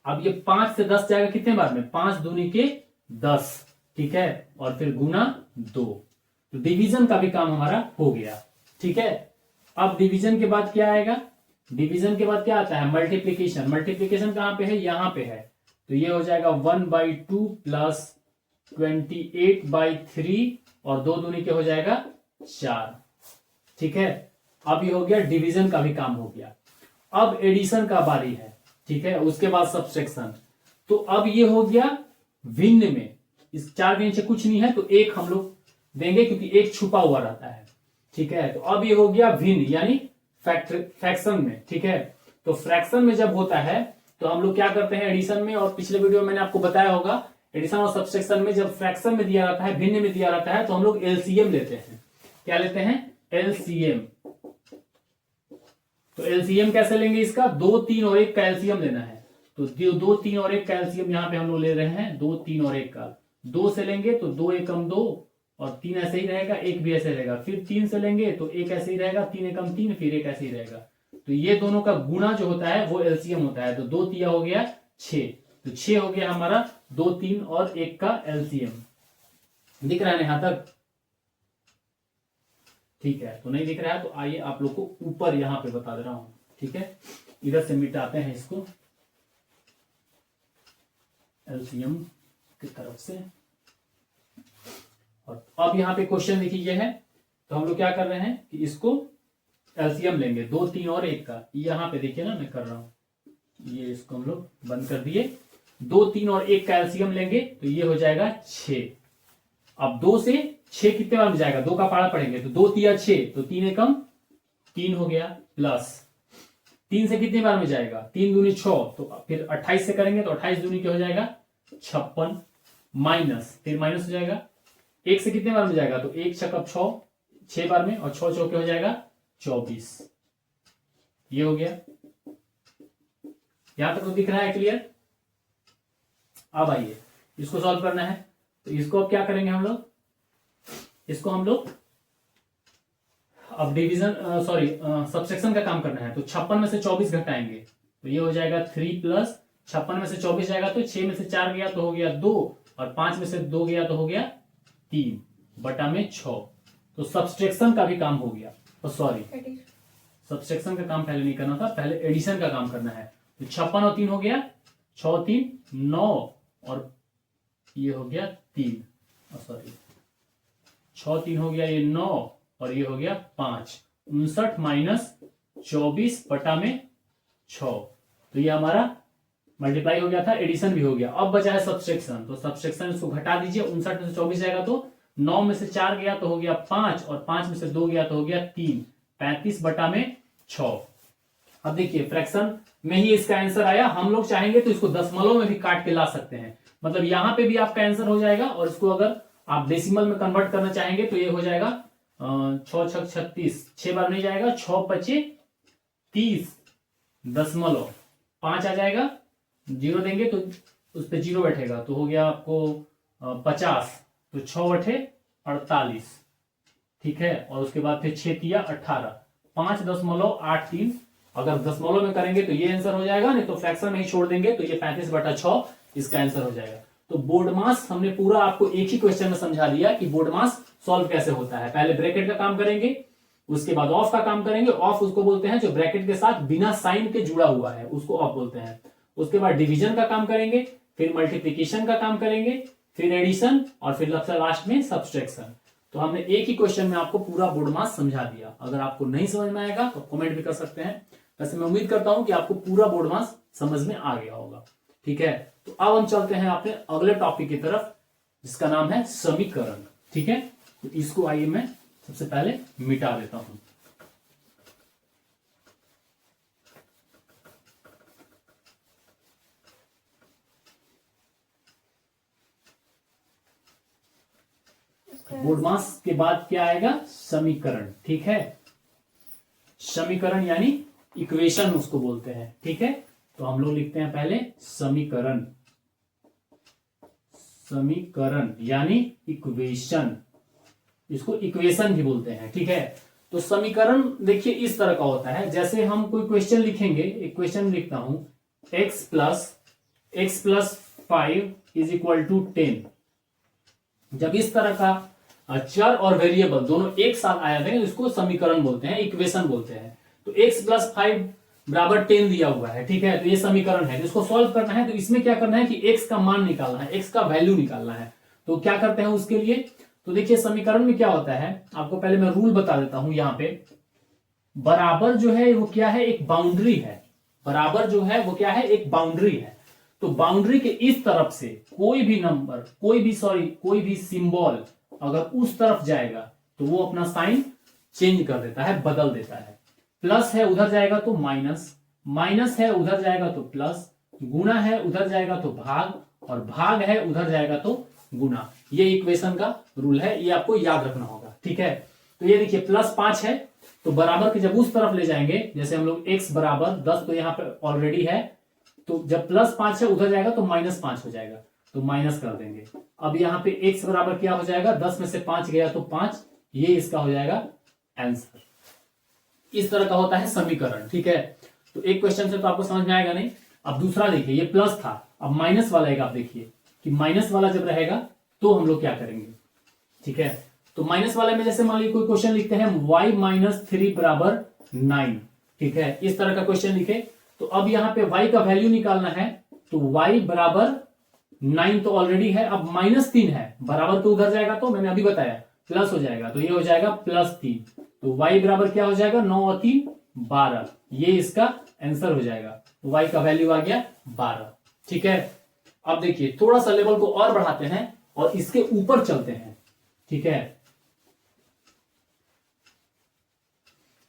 अब ये 5 से 10 जाएगा कितने बार में, 5 दूनी के 10, ठीक है, और फिर गुना 2। तो डिवीजन का भी काम हमारा हो गया। ठीक है, अब डिवीजन के बाद क्या आएगा, डिवीजन के बाद क्या आता है, मल्टीप्लीकेशन। मल्टीप्लीकेशन कहां पे है, यहां पे है, तो ये हो जाएगा 1/2 प्लस 28/3 और 2 दूनी के हो जाएगा 4। ठीक है, अब ये हो गया डिवीजन का भी काम हो गया। अब एडिशन का बारी है, ठीक है, उसके बाद सब्सट्रैक्शन। तो अब ये हो गया भिन्न में, इस 4 के नीचे कुछ नहीं है तो 1 हम लोग देंगे क्योंकि 1 छुपा हुआ रहता है। ठीक है, तो अब ये हो गया भिन्न यानी फ्रैक्शन में। ठीक है, तो फ्रैक्शन में जब होता है तो हम लोग क्या करते हैं एडिशन में, और पिछले वीडियो में मैंने आपको बताया होगा, एडिशन और सब्सट्रैक्शन में जब फ्रैक्शन में दिया रहता है, भिन्न में दिया रहता है, तो हम लोग एलसीएम लेते हैं। क्या लेते हैं, एलसीएम। तो एलसीएम कैसे लेंगे इसका, 2, 3 और 1 का एलसीएम लेना है। तो 2, 3 और 1 का एलसीएम यहां पे हम लोग ले रहे हैं, 2, 3 और 1 का। 2 से लेंगे तो 2 एकम 2 और 3 ऐसे ही रहेगा, 1 भी ऐसे रहेगा। फिर 3 से लेंगे तो 1 ऐसे ही रहेगा, 3 एकम 3, फिर 1 ऐसे ही रहेगा। तो ये दोनों का गुणा जो होता है वो एलसीएम होता है। तो 2 तिया हो गया 6, तो 6 हो गया हमारा 2, 3 और 1 का एलसीएम। दिख रहा है ना यहां तक, ठीक है, तो नहीं दिख रहा है तो आइए आप लोग को ऊपर यहां पे बता दे रहा हूं। ठीक है, इधर से मिटाते हैं इसको एलसीएम की तरफ से। और अब यहां पे क्वेश्चन देखिए ये है, तो हम लोग क्या कर रहे हैं कि इसको एलसीएम लेंगे 2, 3 और 1 का। यहां पे देखिए ना मैं कर रहा हूं, ये इसको हम लोग बंद कर दिए। 2, 3 और 1 का एलसीएम लेंगे तो ये हो जाएगा 6। अब 2 से 6 कितने बार में जाएगा, 2 का पारा पढ़ेंगे तो 2 तिया 6, तो 3 एकम 3 हो गया, प्लस 3 से कितने बार में जाएगा, 3 दूनी 6, तो फिर 28 से करेंगे तो 28 दूनी क्या हो जाएगा 56, माइनस फिर माइनस हो जाएगा। 1 से कितने बार में जाएगा, तो 1 छक्का 6 बार में, और 6 चौके हो जाएगा 24। ये हो गया, यहां तक तो दिख रहा है क्लियर। अब आइए इसको सॉल्व करना है, तो इसको अब क्या करेंगे हम लोग, इसको हम लोग अब डिवीजन सब्सट्रैक्शन का काम करना है। तो 56 में से 24 घटाएंगे तो ये हो जाएगा 3 प्लस 56 में से 24 जाएगा तो 6 में से 4 गया तो हो गया 2, और 5 में से 2 गया तो हो गया 3 बटा में 6। तो सब्सट्रैक्शन का भी काम हो गया। तो सॉरी, सब्सट्रैक्शन का काम पहले नहीं करना था, पहले एडिशन का काम करना है। तो 56 और 3 हो गया 6, 3 9, और ये हो गया 3, सॉरी 6, 3 हो गया ये 9, और ये हो गया 5, 59 माइनस 24 बटा में 6। तो ये हमारा मल्टीप्लाई हो गया था, एडिशन भी हो गया। अब बचा है सब्सट्रैक्शन, तो सब्सट्रैक्शन इसको घटा दीजिए। 59 में से 24 जाएगा तो 9 में से 4 गया तो हो गया 5, और 5 में से 2 गया तो हो गया 3, 35 बटा में 6। अब देखिए फ्रैक्शन में ही इसका आंसर आया। हम लोग चाहेंगे तो इसको दशमलव में भी काट के ला सकते हैं, मतलब यहां पे भी आपका आंसर हो जाएगा। और इसको अगर आप डेसिमल में कन्वर्ट करना चाहेंगे तो ये हो जाएगा 6 छक 36, 6 बार नहीं जाएगा, 6 पचे 30 दशमलव 5 आ जाएगा, 0 देंगे तो उस पर 0 बैठेगा तो हो गया आपको 50, तो 6 बटे 48। ठीक है, और उसके बाद फिर 6 तिया 18, 5.83। अगर दशमलव में करेंगे तो ये आंसर हो जाएगा, नहीं तो फ्रैक्शन में ही छोड़ देंगे तो ये 35/6 इसका आंसर हो जाएगा। तो बोर्ड मास हमने पूरा आपको एक ही क्वेश्चन में समझा दिया कि बोर्ड मास सॉल्व कैसे होता है। पहले ब्रैकेट का काम करेंगे, उसके बाद ऑफ का काम करेंगे। ऑफ उसको बोलते हैं जो ब्रैकेट के साथ बिना साइन के जुड़ा हुआ है, उसको ऑफ बोलते हैं। उसके बाद डिवीजन का काम करेंगे, फिर मल्टीप्लीकेशन का काम करेंगे, फिर एडिशन, और फिर लास्ट में सब्सट्रैक्शन। तो हमने एक ही क्वेश्चन में आपको पूरा बोर्ड मास समझा दिया। अगर आपको नहीं समझ में आएगा तो कमेंट भी कर सकते हैं। वैसे मैं उम्मीद करता हूं कि आपको पूरा बोर्ड मास समझ में आ गया होगा। ठीक है, तो अब हम चलते हैं अपने अगले टॉपिक की तरफ, जिसका नाम है समीकरण। ठीक है, तो इसको आइए मैं सबसे पहले मिटा देता हूं। बोर्ड मास के बाद क्या आएगा? समीकरण। ठीक है, समीकरण यानी इक्वेशन उसको बोलते हैं। ठीक है, तो हम लोग लिखते हैं पहले समीकरण। समीकरण यानी इक्वेशन, इसको इक्वेशन भी बोलते हैं। ठीक है, तो समीकरण देखिए इस तरह का होता है, जैसे हम कोई क्वेश्चन लिखेंगे, एक क्वेश्चन लिखता हूं, x plus 5 is equal to 10। जब इस तरह का चर और वेरिएबल दोनों एक साथ आ जाते हैं, इसको समीकरण बोलते हैं, इक्वेशन बोलते हैं। तो x प्लस 5 बराबर 10 दिया हुआ है। ठीक है, तो ये समीकरण है, इसको सॉल्व करना है। तो इसमें क्या करना है कि x का मान निकालना है, x का वैल्यू निकालना है। तो क्या करते हैं उसके लिए? तो देखिए समीकरण में क्या होता है, आपको पहले मैं रूल बता देता हूं। यहां पे बराबर जो है वो क्या है? एक बाउंड्री है। बराबर जो है वो क्या है? एक बाउंड्री है। तो बाउंड्री के इस तरफ से कोई भी नंबर, कोई भी सिंबल अगर उस तरफ जाएगा तो वो अपना साइन चेंज कर देता है, बदल देता है। प्लस है उधर जाएगा तो माइनस, माइनस है उधर जाएगा तो प्लस, गुणा है उधर जाएगा तो भाग, और भाग है उधर जाएगा तो गुणा। ये इक्वेशन का रूल है, ये आपको याद रखना होगा। ठीक है, तो ये देखिए +5 है, तो बराबर के जब उस तरफ ले जाएंगे, जैसे हम लोग x बराबर 10 तो यहाँ पे ऑलरेडी है, तो जब +5 है उधर जाएगा तो -5 हो जाएगा, तो माइनस कर देंगे। अब यहाँ पे x बराबर क्या हो जाएगा? 10 में से 5 गया तो 5, ये इसका हो जाएगा आंसर। इस तरह का होता है समीकरण। ठीक है, तो एक क्वेश्चन से तो आपको समझ में आएगा नहीं। अब दूसरा देखिए, ये प्लस था, अब माइनस वाला एक, आप देखिए कि माइनस वाला जब रहेगा तो हम लोग क्या करेंगे। ठीक है, तो माइनस वाले में जैसे मान लीजिए कोई क्वेश्चन लिखते हैं y-3 बराबर 9। ठीक है, इस तरह का क्वेश्चन लिखे, तो अब यहाँ पे y का वैल्यू निकालना है। तो y बराबर 9 तो ऑलरेडी है, अब -3 है, बराबर तो उधर जाएगा तो मैंने अभी बताया प्लस हो जाएगा, तो ये हो जाएगा +3। तो y बराबर क्या हो जाएगा? 9 और 3 12, ये इसका आंसर हो जाएगा। y का वैल्यू आ गया 12। ठीक है, अब देखिए थोड़ा सा लेवल को और बढ़ाते हैं और इसके ऊपर चलते हैं। ठीक है,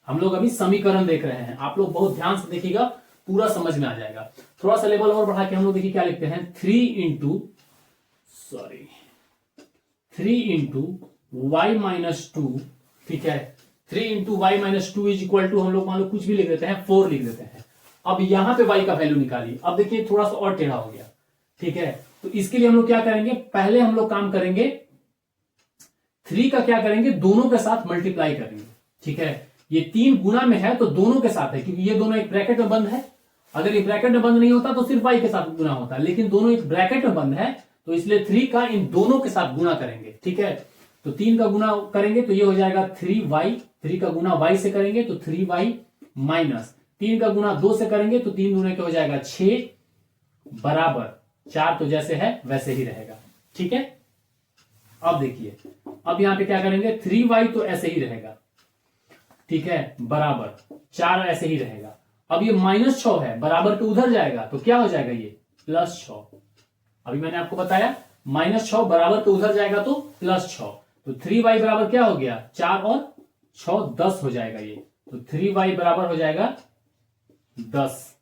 हम लोग अभी समीकरण देख रहे हैं, आप लोग बहुत ध्यान से देखिएगा, पूरा समझ में आ जाएगा। थोड़ा सा लेवल और बढ़ा के हम लोग देखिए क्या लिखते हैं, 3 इंटू y-2। ठीक है, 3 into y-2 is equal to, हम लोग मान लो कुछ भी लिख देते हैं, 4 लिख देते हैं। अब यहां पे y का वैल्यू निकालिए। अब देखिए थोड़ा सा और टेढ़ा हो गया। ठीक है, तो इसके लिए हम लोग क्या करेंगे, पहले हम लोग काम करेंगे 3 का क्या करेंगे, दोनों के साथ मल्टीप्लाई करेंगे। ठीक है, ये 3 गुना में है तो दोनों के साथ है, क्योंकि ये दोनों एक ब्रैकेट में बंद है। अगर ये ब्रैकेट में बंद नहीं होता तो सिर्फ y के साथ गुना होता, लेकिन दोनों एक ब्रैकेट में बंद है, तो इसलिए 3 का इन दोनों के साथ गुना करेंगे। ठीक है, तो 3 का गुना करेंगे तो ये हो जाएगा 3y, 3 का गुना y से करेंगे तो 3y माइनस 3 का गुना 2 से करेंगे तो 3 गुना क्या हो जाएगा 6 बराबर 4, तो जैसे है वैसे ही रहेगा। ठीक है, अब देखिए, अब यहां पे क्या करेंगे, 3y तो ऐसे ही रहेगा। ठीक है, बराबर 4 ऐसे ही रहेगा। अब ये -6 है, बराबर के उधर जाएगा तो क्या हो जाएगा, ये +6। अभी मैंने आपको बताया -6 बराबर के उधर जाएगा तो +6, तो 3y बराबर क्या हो गया, 4 और 6 10 हो जाएगा ये, तो 3y बराबर हो जाएगा 10।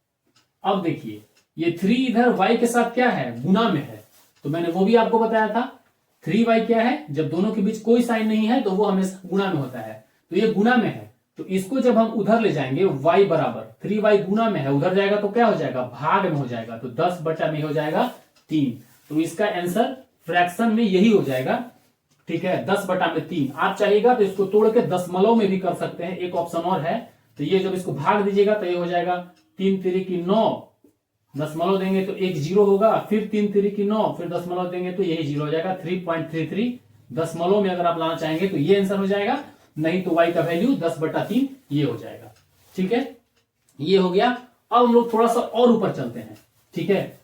अब देखिए ये 3 इधर y के साथ क्या है, गुना में है, तो मैंने वो भी आपको बताया था। 3y क्या है, जब दोनों के बीच कोई साइन नहीं है तो वो हमेशा गुना में होता है, तो ये गुना में है, तो इसको जब हम उधर ले जाएंगे y बराबर 3y गुना में है, उधर जाएगा तो क्या हो जाएगा, भाग में हो जाएगा, तो 10 बटा में हो जाएगा 3, तो इसका आंसर फ्रैक्शन में यही हो जाएगा। ठीक है, 10 बटा में 3। आप चाहिएगा तो इसको तोड़ के दशमलव में भी कर सकते हैं, एक ऑप्शन और है। तो ये जब इसको भाग दीजिएगा तो ये हो जाएगा 3 तिरी की 9, दशमलव देंगे तो 1 0 होगा, फिर 3 तिरी की 9, फिर दशमलव देंगे तो यही 0 हो जाएगा। 3.33 दशमलव में अगर आप लाना चाहेंगे तो ये आंसर हो जाएगा। नहीं तो y का वैल्यू 10/3 ये हो जाएगा। ठीक है, ये हो गया। अब हम लोग थोड़ा सा और ऊपर चलते हैं। ठीक है,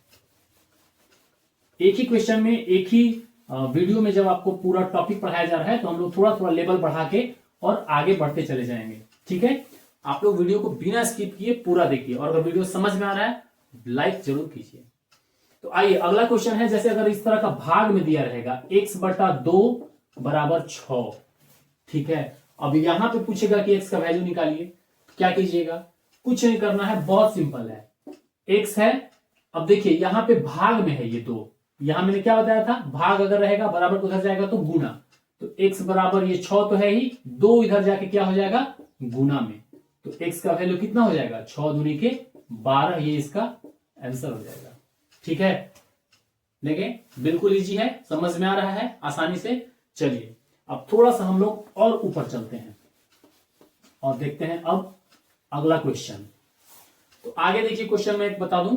एक ही क्वेश्चन में, एक ही वीडियो में जब आपको पूरा टॉपिक पढ़ाया जा रहा है तो हम लोग थोड़ा थोड़ा लेवल बढ़ा के और आगे बढ़ते चले जाएंगे। ठीक है, आप लोग वीडियो को बिना स्किप किए पूरा देखिए, और अगर वीडियो समझ में आ रहा है लाइक जरूर कीजिए। तो आइए अगला क्वेश्चन है, जैसे अगर इस तरह का भाग में दिया रहेगा x/2 = 6। ठीक है, अब यहां पे पूछेगा कि x का वैल्यू निकालिए। क्या कीजिएगा, कुछ नहीं करना है, बहुत सिंपल है। x है, अब देखिए यहां पे भाग में है ये 2, यहां मैंने क्या बताया था, भाग अगर रहेगा बराबर उधर जाएगा तो गुना, तो x बराबर ये 6 तो है ही, 2 इधर जाके क्या हो जाएगा गुना में, तो x का वैल्यू कितना हो जाएगा 6 दूनी के 12, ये इसका आंसर हो जाएगा। ठीक है, देखिए बिल्कुल इजी है, समझ में आ रहा है आसानी से। चलिए अब थोड़ा सा हम लोग और ऊपर चलते हैं और देखते हैं अब अगला क्वेश्चन। तो आगे देखिए क्वेश्चन में एक बता दूं,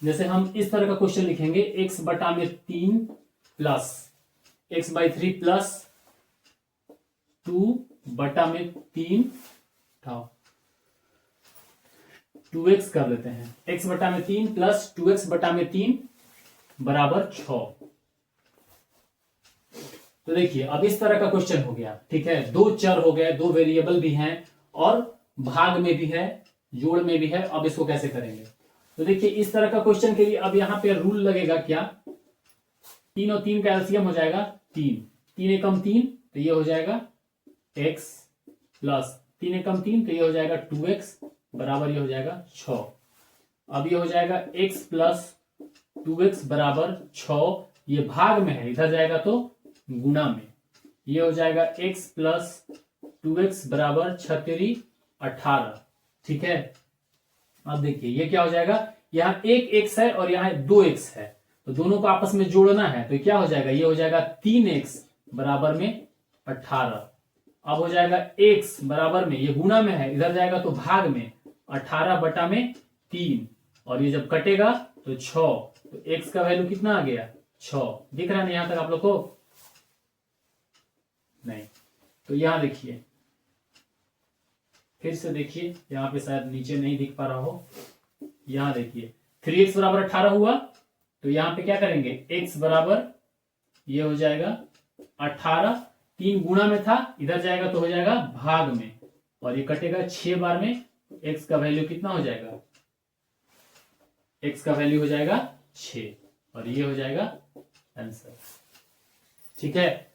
जैसे हम इस तरह का क्वेश्चन लिखेंगे x/3 plus x/3 plus 2/3 2x कर लेते हैं, x/3 प्लस 2x/3 बराबर 6। तो देखिए अब इस तरह का क्वेश्चन हो गया। ठीक है, 2 चर हो गए, 2 वेरिएबल भी हैं और भाग में भी है, जोड़ में भी है। अब इसको कैसे करेंगे, तो देखिए इस तरह का क्वेश्चन के लिए अब यहां पे रूल लगेगा क्या, 3 और 3 का एलसीएम हो जाएगा 3, 3 एकम 3 तो ये हो जाएगा x प्लस 3 एकम 3 तो ये हो जाएगा 2x बराबर ये हो जाएगा 6। अब ये हो जाएगा x प्लस 2x बराबर 6, ये भाग में है, इधर जाएगा तो गुना में, ये हो जाएगा x प्लस 2x बराबर 6×3 18। ठीक है, अब देखिए ये क्या हो जाएगा, यहां एक x है और यहां 2x है, तो दोनों को आपस में जोड़ना है, तो क्या हो जाएगा, ये हो जाएगा 3x बराबर में 18। अब हो जाएगा x बराबर में, ये गुना में है, इधर जाएगा तो भाग में 18/3, और ये जब कटेगा तो 6, तो x का वैल्यू कितना आ गया 6। दिख रहा है ना यहां तक आप लोग को, नहीं तो यहां देखिए, फिर से देखिए, यहां पे शायद नीचे नहीं दिख पा रहा हो, यहां देखिए 3x बराबर 18 हुआ, तो यहां पे क्या करेंगे, x बराबर ये हो जाएगा 18, 3 गुना में था, इधर जाएगा तो हो जाएगा भाग में, और ये कटेगा 6 बार में, x का वैल्यू कितना हो जाएगा, x का वैल्यू हो जाएगा 6, और ये हो जाएगा आंसर। ठीक है,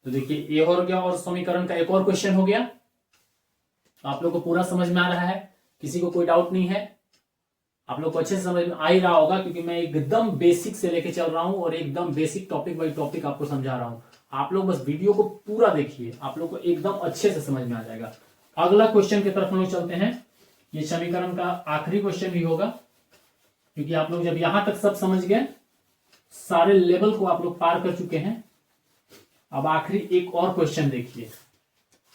तो देखिए ये हो गया, और समीकरण का एक और क्वेश्चन हो गया। आप लोग को पूरा समझ में आ रहा है, किसी को कोई डाउट नहीं है, आप लोग को अच्छे से समझ में आ ही रहा होगा, क्योंकि मैं एकदम बेसिक से लेके चल रहा हूं और एकदम बेसिक टॉपिक बाई टॉपिक आपको समझा रहा हूं। आप लोग बस वीडियो को पूरा देखिए, आप लोग को एकदम अच्छे से समझ में आ जाएगा। अगला क्वेश्चन की तरफ हम लोग चलते हैं, ये समीकरण का आखिरी क्वेश्चन भी होगा, क्योंकि आप लोग जब यहां तक सब समझ गए, सारे लेवल को आप लोग पार कर चुके हैं। अब आखिरी एक और क्वेश्चन देखिए।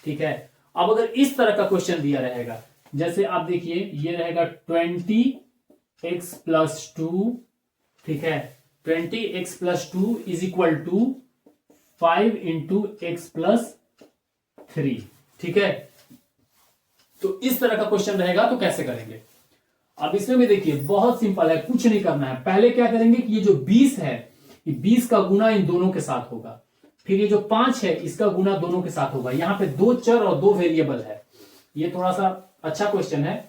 ठीक है, अब अगर इस तरह का क्वेश्चन दिया रहेगा, जैसे आप देखिए ये रहेगा 20x प्लस 2, ठीक है, 20x plus 2 is equal to 5 into x plus 3। ठीक है, तो इस तरह का क्वेश्चन रहेगा तो कैसे करेंगे। अब इसमें भी देखिए बहुत सिंपल है, कुछ नहीं करना है। पहले क्या करेंगे कि ये जो 20 है, ये 20 का गुना इन दोनों के साथ होगा, फिर ये जो 5 है इसका गुना दोनों के साथ होगा। यहां पे 2 चर और 2 वेरिएबल है, ये थोड़ा सा अच्छा क्वेश्चन है,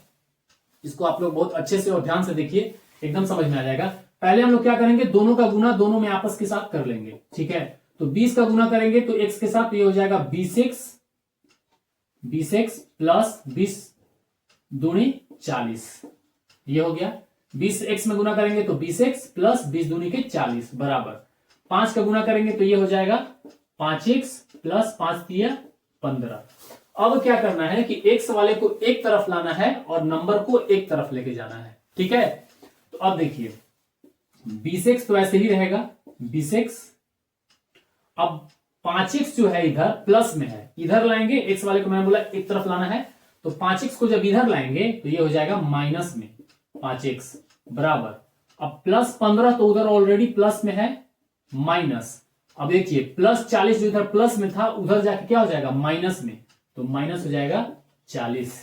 इसको आप लोग बहुत अच्छे से और ध्यान से देखिए, एकदम समझ में आ जाएगा। पहले हम लोग क्या करेंगे, दोनों का गुना दोनों में आपस के साथ कर लेंगे। ठीक है, तो 20 का गुना करेंगे तो x के साथ, तो ये हो जाएगा 20x प्लस 20 दूनी 40, ये हो गया। 20x में गुना करेंगे तो 20x प्लस 20 दूनी के 40 बराबर 5 का गुना करेंगे तो ये हो जाएगा 5x प्लस 5 दिया 15। अब क्या करना है कि x वाले को एक तरफ लाना है और नंबर को एक तरफ लेके जाना है। ठीक है, तो अब देखिए 20x तो ऐसे ही रहेगा 20x, अब 5x जो है इधर प्लस में है, इधर लाएंगे, x वाले को मैंने बोला एक तरफ लाना है, तो 5x को जब इधर लाएंगे तो ये हो जाएगा माइनस में 5x बराबर, अब प्लस 15 तो उधर ऑलरेडी प्लस में है, माइनस, अब देखिए प्लस 40 जो इधर प्लस में था उधर जाके क्या हो जाएगा माइनस में, तो माइनस हो जाएगा 40।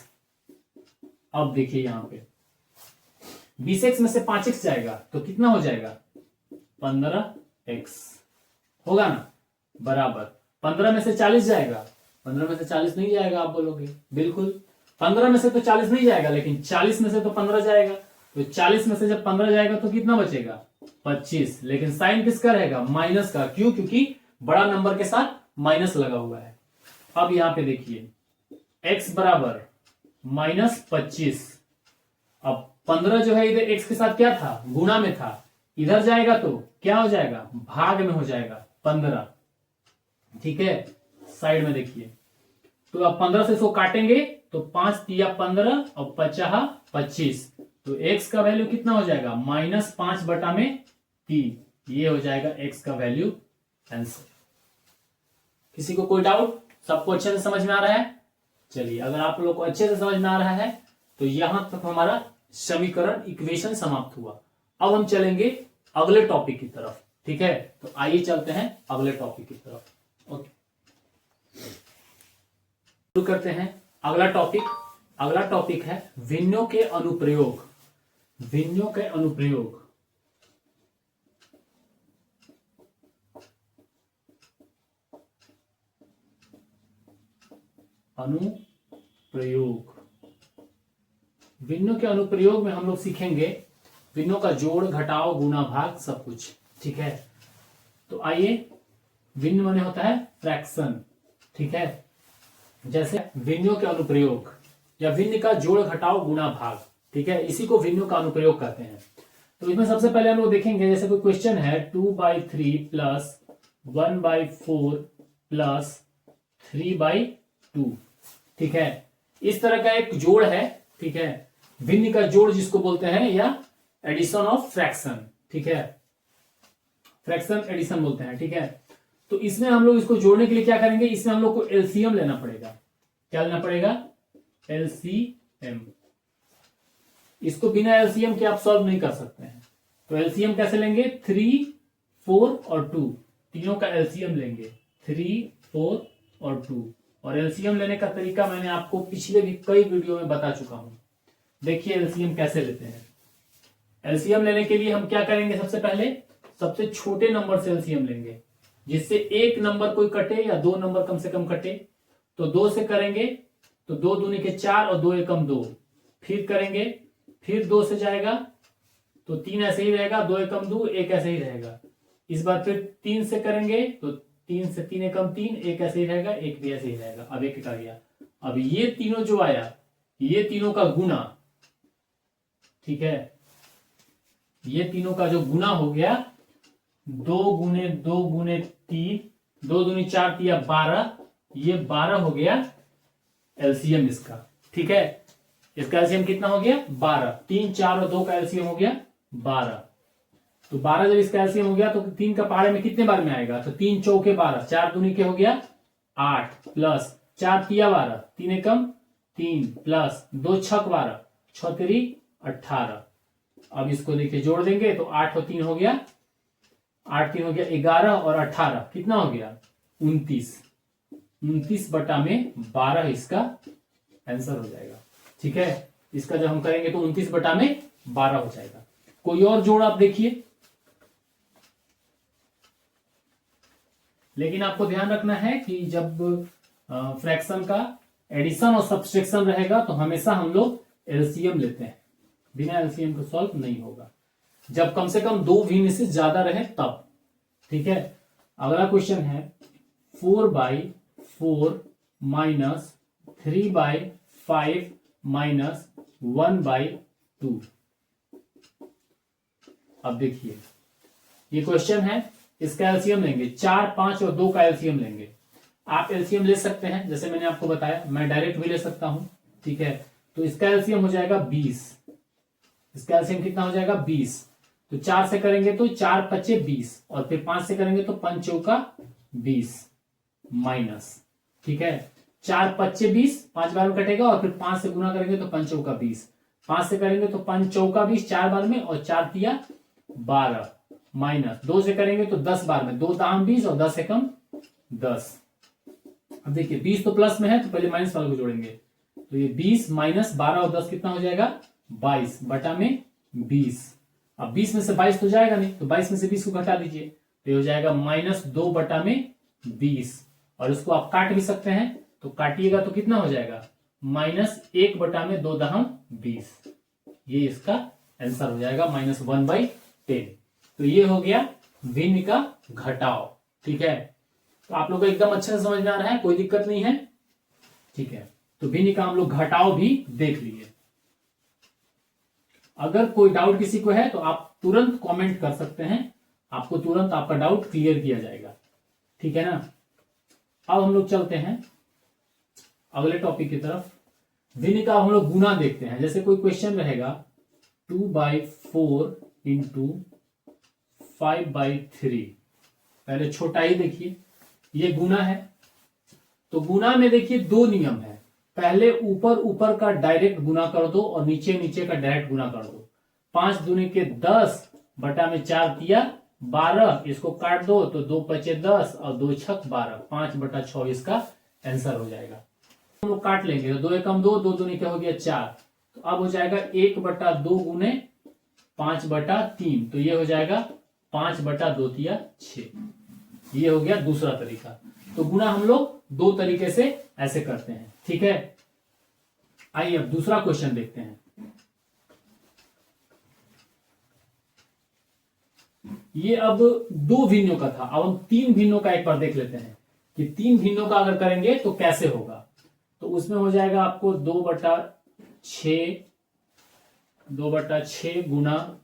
अब देखिए यहां पे 20x में से 5x जाएगा तो कितना हो जाएगा 15x होगा ना, बराबर 15 में से 40 जाएगा, 15 में से 40 नहीं जाएगा आप बोलोगे, बिल्कुल 15 में से तो 40 नहीं जाएगा, लेकिन 40 में से तो 15 जाएगा, तो 40 में से जब 15 जाएगा तो कितना बचेगा 25, लेकिन साइन किसका रहेगा माइनस का, क्यों, क्योंकि बड़ा नंबर के साथ माइनस लगा हुआ है। अब यहां पे देखिए x बराबर -25, अब 15 जो है इधर x के साथ क्या था, गुणा में था, इधर जाएगा तो क्या हो जाएगा, भाग में हो जाएगा 15, ठीक है। साइड में देखिए, तो अब 15 से इसको काटेंगे तो 5 तिया 15 और 50 25, तो x का वैल्यू कितना हो जाएगा -5/3, ये हो जाएगा x का वैल्यू आंसर। किसी को कोई डाउट, सबको अच्छे से समझ में आ रहा है? चलिए, अगर आप लोग को अच्छे से समझ में आ रहा है तो यहां तक हमारा समीकरण इक्वेशन समाप्त हुआ। अब हम चलेंगे अगले टॉपिक की तरफ, ठीक है। तो आइए चलते हैं अगले टॉपिक की तरफ। ओके, शुरू करते हैं अगला टॉपिक है भिन्नों के अनुप्रयोग। भिन्नों के अनुप्रयोग, भिन्नों के अनुप्रयोग में हम लोग सीखेंगे भिन्नों का जोड़, घटाव, गुणा, भाग, सब कुछ, ठीक है। तो आइए, भिन्न माने होता है फ्रैक्शन, ठीक है। जैसे भिन्नों के अनुप्रयोग या भिन्न का जोड़, घटाव, गुणा, भाग, ठीक है, इसी को भिन्नों का अनुप्रयोग कहते हैं। तो इसमें सबसे पहले हम लोग देखेंगे, जैसे कोई क्वेश्चन है 2/3 प्लस 1/4 प्लस 3/2, ठीक है। इस तरह का एक जोड़ है, ठीक है, भिन्न का जोड़ जिसको बोलते हैं, या एडिशन ऑफ फ्रैक्शन, ठीक है, फ्रैक्शन एडिशन बोलते हैं, ठीक है। तो इसमें हम लोग इसको जोड़ने के लिए क्या करेंगे, इसमें हम लोग को एलसीएम लेना पड़ेगा। क्या लेना पड़ेगा, एलसीएम। इसको बिना एलसीएम के आप सॉल्व नहीं कर सकते हैं। तो एलसीएम कैसे लेंगे, 3, 4 और 2, तीनों का एलसीएम लेंगे, 3, 4 और 2। और एलसीएम लेने का तरीका मैंने आपको पिछले भी कई वीडियो में बता चुका हूं। देखिए एलसीएम कैसे लेते हैं। एलसीएम लेने के लिए हम क्या करेंगे, सबसे पहले सबसे छोटे नंबर से एलसीएम लेंगे, जिससे एक नंबर कोई कटे या 2 नंबर कम से कम कटे। तो 2 से करेंगे तो 2 दूनी के 4 और 2 एकम 2, फिर करेंगे, फिर 2 से जाएगा तो 3 ऐसे ही रहेगा, 2 एकम 2, 1 ऐसे ही रहेगा। इस बार फिर 3 से करेंगे तो 3 से 3 एकम 3, 1 ऐसे ही रहेगा, 1 भी ऐसे ही रहेगा। अब 1 आ गया। अब ये तीनों जो आया, ये तीनों का गुना, ठीक है, ये तीनों का जो गुना हो गया, 2 गुने 2 गुने 3, 2 दूनी 4 तिया 12, ये 12 हो गया एलसीएम इसका, ठीक है। इसका एलसीएम कितना हो गया, 12। 3, 4 और 2 का एलसीएम हो गया 12। तो 12 जब इसका एलसीएम हो गया तो 3 का पहाड़े में कितने बार में आएगा, तो 3 चौके 12, 4 दूनी के हो गया 8, प्लस 4 तिया 12, 3 एकम 3, प्लस 2 छक 12, 6 3 18। अब इसको देखिए जोड़ देंगे तो 8 और 3 हो गया, 8 3 हो गया 11 और 18 कितना हो गया 29। 29/12 इसका आंसर हो जाएगा, ठीक है। इसका जब हम करेंगे तो 29/12 हो जाएगा। कोई और जोड़ आप देखिए, लेकिन आपको ध्यान रखना है कि जब फ्रैक्शन का एडिशन और सब्सट्रैक्शन रहेगा तो हमेशा हम लोग एलसीएम लेते हैं, बिना एलसीएम को सॉल्व नहीं होगा। जब कम से कम 2 भिन्न से ज्यादा रहे तब, ठीक है। अगला क्वेश्चन है 4/4 माइनस 3/5 माइनस 1/2। अब देखिए ये क्वेश्चन है, इसका एलसीएम लेंगे, 4, 5 और 2 का एलसीएम लेंगे। आप एलसीएम ले सकते हैं, जैसे मैंने आपको बताया, मैं डायरेक्ट भी ले सकता हूं, ठीक है। तो इसका एलसीएम हो जाएगा 20। इसका एलसीएम कितना हो जाएगा 20। तो 4 से करेंगे तो 4 5 20, और फिर 5 से करेंगे तो 5 चौका 20 माइनस, ठीक है। 4 5 20, 5 बार में कटेगा, और फिर 5 से गुना करेंगे तो 5 चौका 20, 5 से करेंगे तो 5 चौका 20 4 बार में, और 4 तिया 12 माइनस 2 से करेंगे तो 10 बार में, 2 दाम 20 और 10 एकम 10, अब देखिए 20 तो प्लस में है तो पहले माइनस वाले को जोड़ेंगे, तो ये 20 माइनस 12 और 10 कितना हो जाएगा 22 बटा में 20। अब 20 में से 22 तो जाएगा नहीं, तो 22 में से 20 को घटा दीजिए, तो ये हो जाएगा -2 बटा में 20। और इसको आप काट भी सकते हैं, तो काटिएगा तो कितना हो जाएगा -1 बटा में 2 दहम 20। ये इसका आंसर हो जाएगा -1/10। तो ये हो गया भिन्न का घटाव। ठीक है, तो आप लोग को एकदम अच्छे से समझ में आ रहा है, कोई दिक्कत नहीं है। ठीक है, तो भिन्न का हम लोग घटाव भी देख लिए। अगर कोई डाउट किसी को है तो आप तुरंत कमेंट कर सकते हैं, आपको तुरंत आपका डाउट क्लियर किया जाएगा। ठीक है ना। अब हम लोग चलते हैं अगले टॉपिक की तरफ। भिन्न का हम लोग गुना देखते हैं। जैसे कोई क्वेश्चन रहेगा 2/4 इंटू 5/3। पहले छोटा ही देखिए, ये गुना है। तो गुना में देखिए दो नियम है, पहले ऊपर ऊपर का डायरेक्ट गुना कर दो और नीचे नीचे का डायरेक्ट गुना कर दो। 5 दूनी के 10 बटा में 4 दिया 12, इसको काट दो तो 2 पचे 10 और 2 छक 12, 5 बटा 6 इसका आंसर हो जाएगा। हम लोग काट लेंगे, तो 2 एकम 2, 2 दूनी क्या हो गया 4, तो अब हो जाएगा 1 बटा 2 गुने 5 बटा 3, तो ये हो जाएगा 5 बटा 2 तिया 6। ये हो गया दूसरा तरीका। तो गुना हम लोग दो तरीके से ऐसे करते हैं। ठीक है, आइए अब दूसरा क्वेश्चन देखते हैं। ये अब 2 भिन्नों का था, अब हम 3 भिन्नों का एक बार देख लेते हैं कि 3 भिन्नों का अगर करेंगे तो कैसे होगा। तो उसमें हो जाएगा आपको 2/6 गुना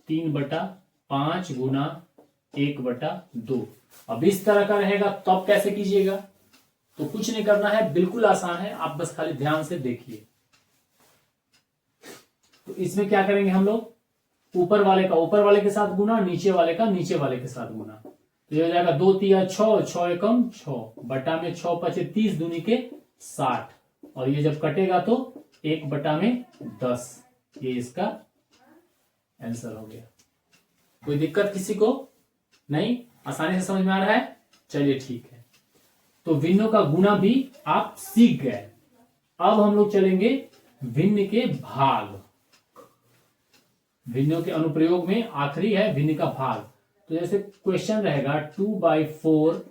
3/5 गुना 1/2। अब इस तरह का रहेगा तो अब कैसे कीजिएगा। तो कुछ नहीं करना है, बिल्कुल आसान है, आप बस खाली ध्यान से देखिए। तो इसमें क्या करेंगे हम लोग, ऊपर वाले का ऊपर वाले के साथ गुना, नीचे वाले का नीचे वाले के साथ गुना। तो ये हो जाएगा 2 तिया 6, 6 एकम 6 बटा में 6 पचे 30 दूनी के 60, और ये जब कटेगा तो 1 बटा में 10। ये इसका आंसर हो गया। कोई दिक्कत किसी को नहीं, आसानी से समझ में आ रहा है। चलिए ठीक है, तो भिन्नों का गुना भी आप सीख गए। अब हम लोग चलेंगे भिन्न के भाग। भिन्नों के अनुप्रयोग में आखिरी है भिन्न का भाग। तो जैसे क्वेश्चन रहेगा 2/4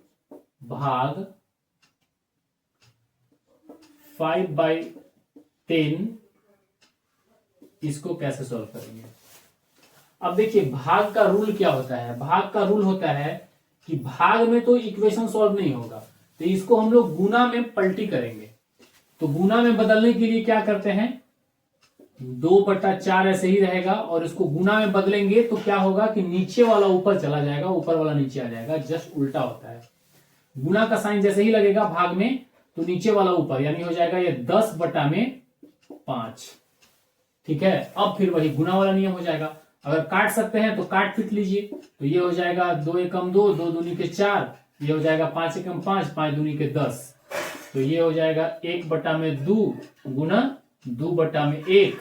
भाग 5/10, इसको कैसे सॉल्व करेंगे। अब देखिए भाग का रूल क्या होता है। भाग का रूल होता है कि भाग में तो इक्वेशन सॉल्व नहीं होगा, तो इसको हम लोग गुना में पलटी करेंगे। तो गुना में बदलने के लिए क्या करते हैं, 2/4 ऐसे ही रहेगा, और इसको गुना में बदलेंगे तो क्या होगा कि नीचे वाला ऊपर चला जाएगा, ऊपर वाला नीचे आ जाएगा, जस्ट उल्टा होता है। गुना का साइन जैसे ही लगेगा भाग में तो नीचे वाला ऊपर, यानी हो जाएगा ये 10 बटा में 5। ठीक है, अब फिर वही गुना वाला नियम हो जाएगा। अगर काट सकते हैं तो काट पीट लीजिए, तो ये हो जाएगा 2 एकम 2, 2 दूनी के 4, ये हो जाएगा 5 एकम 5, 5 दूनी के 10, तो ये हो जाएगा 1 बटा में 2 गुना 2 बटा में 1,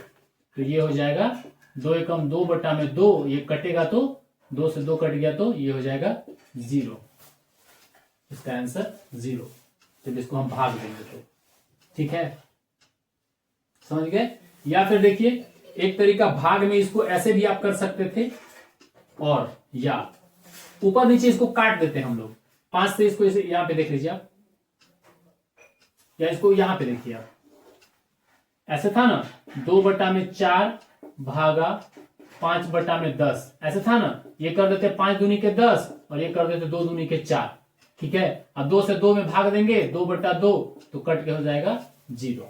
तो ये हो जाएगा 2 एकम 2 बटा में 2, ये कटेगा तो 2 से 2 कट गया तो ये हो जाएगा 0। इसका आंसर 0। जब इसको हम भाग देंगे तो ठीक है, समझ गए। या फिर देखिए एक तरीका भाग में इसको ऐसे भी आप कर सकते थे, और या ऊपर नीचे इसको काट देते हैं हम लोग 5 से। इसको ऐसे यहां पे देख लीजिए आप, या इसको यहां पे देखिए आप, ऐसे था ना 2 बटा में 4 भागा 5 बटा में 10, ऐसे था ना। ये कर देते 5 दूनी के 10 और ये कर देते 2 दूनी के 4। ठीक है, अब 2 से 2 में भाग देंगे, 2/2, तो कट के हो जाएगा 0।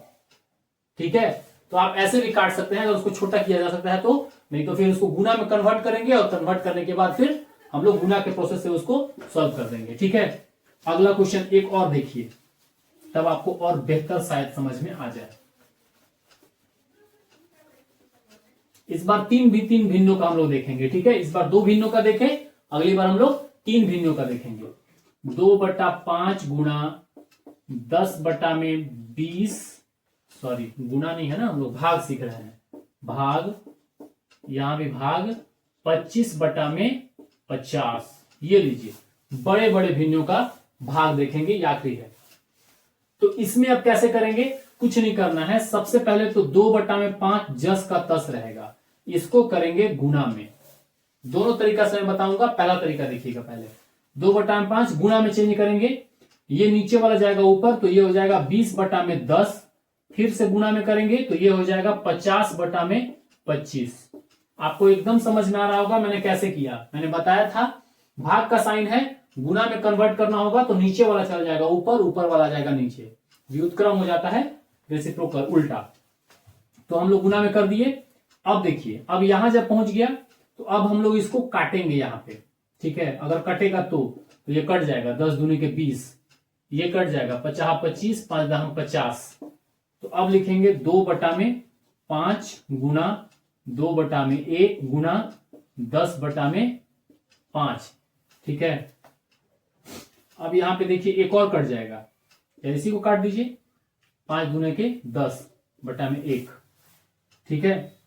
ठीक है, तो आप ऐसे भी काट सकते हैं, अगर उसको छोटा किया जा सकता है तो, नहीं तो फिर उसको गुना में कन्वर्ट करेंगे, और कन्वर्ट करने के बाद फिर हम लोग गुना के प्रोसेस से उसको सॉल्व कर देंगे। ठीक है, अगला क्वेश्चन एक और देखिए, तब आपको और बेहतर शायद समझ में आ जाए। इस बार तीन भिन्नों का हम लोग देखेंगे। ठीक है, इस बार 2 भिन्नों का देखें, अगली बार हम लोग 3 भिन्नों का देखेंगे। 2/5 गुना 10 बटा में 20, सॉरी गुना नहीं है ना, हम लोग भाग सीख रहे हैं, भाग, यहां भी भाग 25 बटा में 50। ये लीजिए बड़े बड़े भिन्नों का भाग देखेंगे, ये आखिरी है। तो इसमें अब कैसे करेंगे, कुछ नहीं करना है। सबसे पहले तो 2/5 जस का तस रहेगा, इसको करेंगे गुणा में। दोनों तरीका से मैं बताऊंगा, पहला तरीका देखिएगा पहले। 2/5 गुणा में चेंज करेंगे, ये नीचे वाला जाएगा ऊपर, तो ये हो जाएगा 20/10। फिर से गुणा में करेंगे तो ये हो जाएगा 50/25। आपको एकदम समझ में आ रहा होगा मैंने कैसे किया। मैंने बताया था भाग का साइन है, गुणा में कन्वर्ट करना होगा तो नीचे वाला चला जाएगा ऊपर, ऊपर वाला जाएगा नीचे, व्युत्क्रम हो जाता है, रेसिप्रोकल उल्टा। तो हम लोग गुणा में कर दिए। अब देखिए, अब यहां जब पहुंच गया तो अब हम लोग इसको काटेंगे यहां पे, ठीक है। अगर कटेगा तो ये कट जाएगा, 10 दूनी के 20, ये कट जाएगा 50/25, 5×50। तो अब लिखेंगे 2/5 गुणा 2/1 गुणा 10/5, ठीक है। अब यहां पे देखिए एक और कट जाएगा, इसी को काट दीजिए, 5 दूने के 10/1, ठीक है।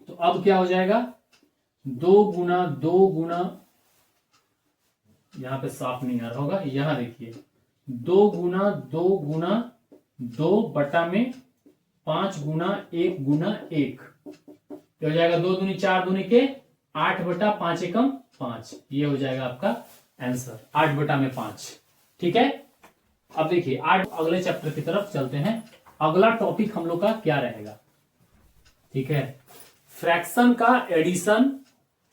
तो अब क्या हो जाएगा, 2 गुना 2 गुना, यहां पे साफ नहीं आ रहा होगा, यहां देखिए 2 गुना 2 गुना 2/5 गुना 1 गुना 1, हो जाएगा 2 दूनी 4 दूनी के 8/5 एकम 5। ये हो जाएगा आपका आंसर, 8/5, ठीक है। अब देखिए अगले चैप्टर की तरफ चलते हैं। अगला टॉपिक हम लोग का क्या रहेगा, ठीक है। फ्रैक्शन का एडिशन,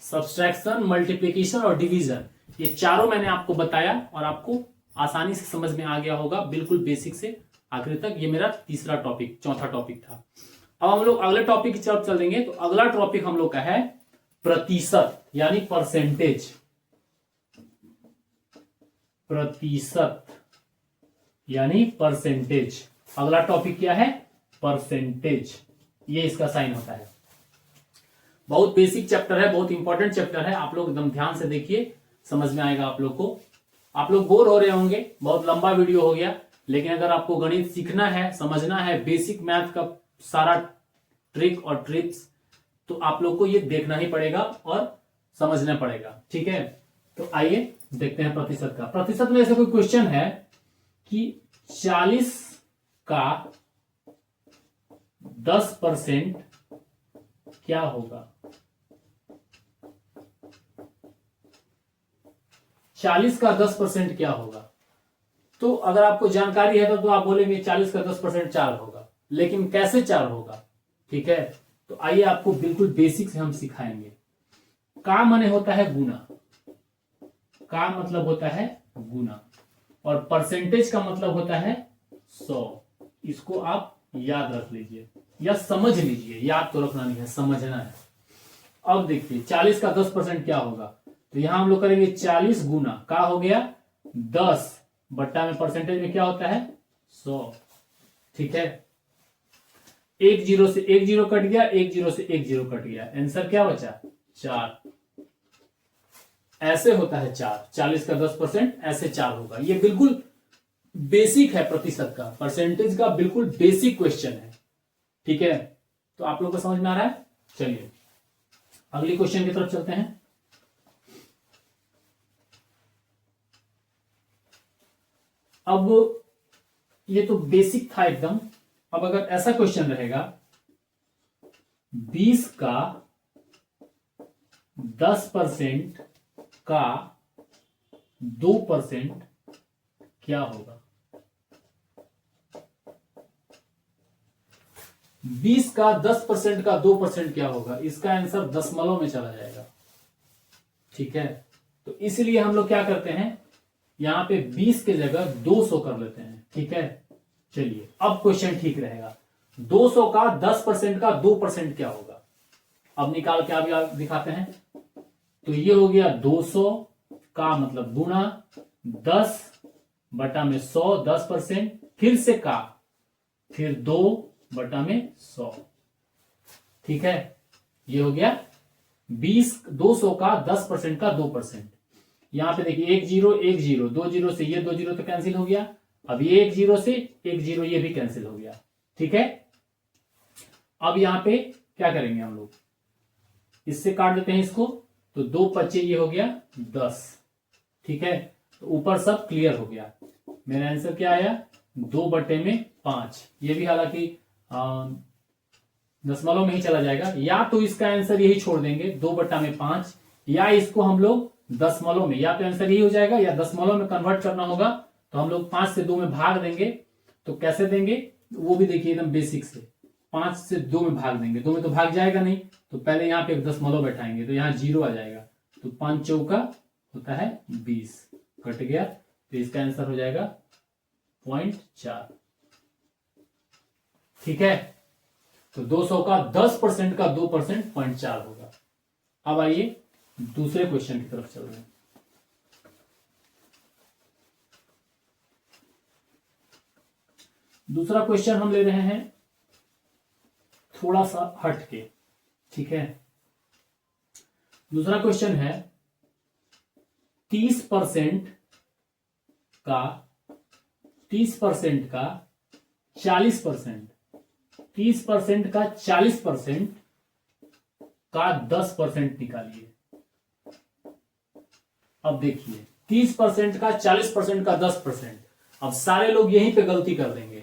सब्सट्रैक्शन, मल्टीप्लिकेशन और डिवीजन, ये चारों मैंने आपको बताया और आपको आसानी से समझ में आ गया होगा, बिल्कुल बेसिक से आखिर तक। ये मेरा तीसरा टॉपिक, चौथा टॉपिक था। अब हम लोग अगले टॉपिक की तरफ चल देंगे। तो अगला टॉपिक हम लोग का है प्रतिशत, यानी परसेंटेज। प्रतिशत यानी परसेंटेज। अगला टॉपिक क्या है, परसेंटेज। ये इसका साइन होता है। बहुत बेसिक चैप्टर है, बहुत इंपॉर्टेंट चैप्टर है। आप लोग एकदम ध्यान से देखिए, समझ में आएगा आप लोग को। आप लोग बोर हो रहे होंगे, बहुत लंबा वीडियो हो गया, लेकिन अगर आपको गणित सीखना है, समझना है, बेसिक मैथ का सारा ट्रिक और ट्रिक्स, तो आप लोग को ये देखना ही पड़ेगा और समझना पड़ेगा, ठीक है। तो आइए देखते हैं प्रतिशत का। प्रतिशत में ऐसे कोई क्वेश्चन है कि 40 का 10% क्या होगा। 40 का 10% क्या होगा। तो अगर आपको जानकारी है तो आप बोलेंगे 40 का 10% 4 होगा, लेकिन कैसे 4 होगा, ठीक है। तो आइए आपको बिल्कुल बेसिक से हम सिखाएंगे। का माने होता है गुना, का मतलब होता है गुना, और परसेंटेज का मतलब होता है 100। इसको आप याद रख लीजिए या समझ लीजिए, याद तो रखना नहीं है, समझना है। अब देखिए 40 का 10% क्या होगा। तो यहां हम लोग करेंगे 40 गुना का हो गया 10 बट्टा में परसेंटेज में क्या होता है 100, ठीक है। 1 0 से 1 0 कट गया, 1 0 से 1 0 कट गया, आंसर क्या बचा 4। ऐसे होता है 4। 40 का 10% ऐसे 4 होगा। ये बिल्कुल बेसिक है प्रतिशत का, परसेंटेज का बिल्कुल बेसिक क्वेश्चन है, ठीक है। तो आप लोग को समझ में आ रहा है। चलिए अगली क्वेश्चन की तरफ चलते हैं। अब ये तो बेसिक था एकदम। अब अगर ऐसा क्वेश्चन रहेगा 20 का 10% का 2% क्या होगा। 20 का 10% का 2% क्या होगा। इसका आंसर दशमलव में चला जाएगा, ठीक है। तो इसलिए हम लोग क्या करते हैं, यहां पे 20 के जगह 200 कर लेते हैं, ठीक है। चलिए अब क्वेश्चन ठीक रहेगा। 200 का 10% का 2% क्या होगा। अब निकाल के आप दिखाते हैं। तो ये हो गया 200 का मतलब गुना 10 बटा में 100, 10%, फिर से का, फिर 2 बटा में 100, ठीक है। ये हो गया 200 का 10% का 2%। यहां पे देखिए 1 0 1 0, 2 0 से ये 2 0 तो कैंसिल हो गया। अब ये 1 0 से 1 0 ये भी कैंसिल हो गया, ठीक है। अब यहां पे क्या करेंगे हम लोग, इससे काट देते हैं इसको। तो 2 25 ये हो गया 10, ठीक है। तो ऊपर सब क्लियर हो गया। मेरा आंसर क्या आया, 2/5। ये भी हालांकि दशमलव में ही चला जाएगा, या तो इसका आंसर यही छोड़ देंगे 2/5, या इसको हम लोग दशमलव में, या तो आंसर यही हो जाएगा, या दशमलव में कन्वर्ट करना होगा तो हम लोग 5 से 2 में भाग देंगे। तो कैसे देंगे वो भी देखिए एकदम बेसिक से, 5 से 2 में भाग देंगे, 2 में तो भाग जाएगा नहीं, तो पहले यहाँ पे एक दशमलव बैठाएंगे तो यहाँ 0 आ जाएगा, तो 5 चौका होता है 20, कट गया, तो इसका आंसर हो जाएगा 0.4। ठीक है, तो 200 का 10% का 2% 0.4 होगा। अब आइए दूसरे क्वेश्चन की तरफ चल रहे हैं। दूसरा क्वेश्चन हम ले रहे हैं थोड़ा सा हट के। ठीक है, दूसरा क्वेश्चन है 30% का 40%, 30% का 40% का 10% निकालिए। अब देखिए 30% का 40% का 10%, अब सारे लोग यहीं पे गलती कर देंगे।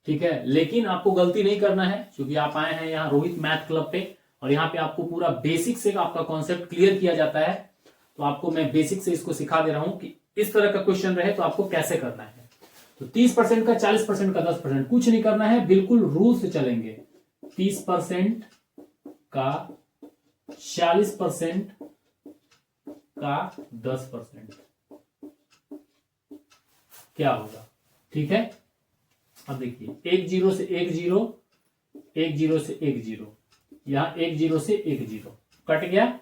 ठीक है, लेकिन आपको गलती नहीं करना है क्योंकि आप आए हैं यहाँ रोहित मैथ क्लब पे, और यहाँ पे आपको पूरा बेसिक से आपका कॉन्सेप्ट क्लियर किया जाता है। तो आपको मैं बेसिक से इसको सिखा दे रहा हूं कि इस तरह का क्वेश्चन रहे तो आपको कैसे करना है। तो 30% का 40% का 10%, कुछ नहीं करना है, बिल्कुल रूल से चलेंगे। 30% का 40% का 10% क्या होगा। ठीक है, अब देखिए 1 0 से 1 0, 1 0 से 1 0, यहां 1 0 से 1 0 कट गया।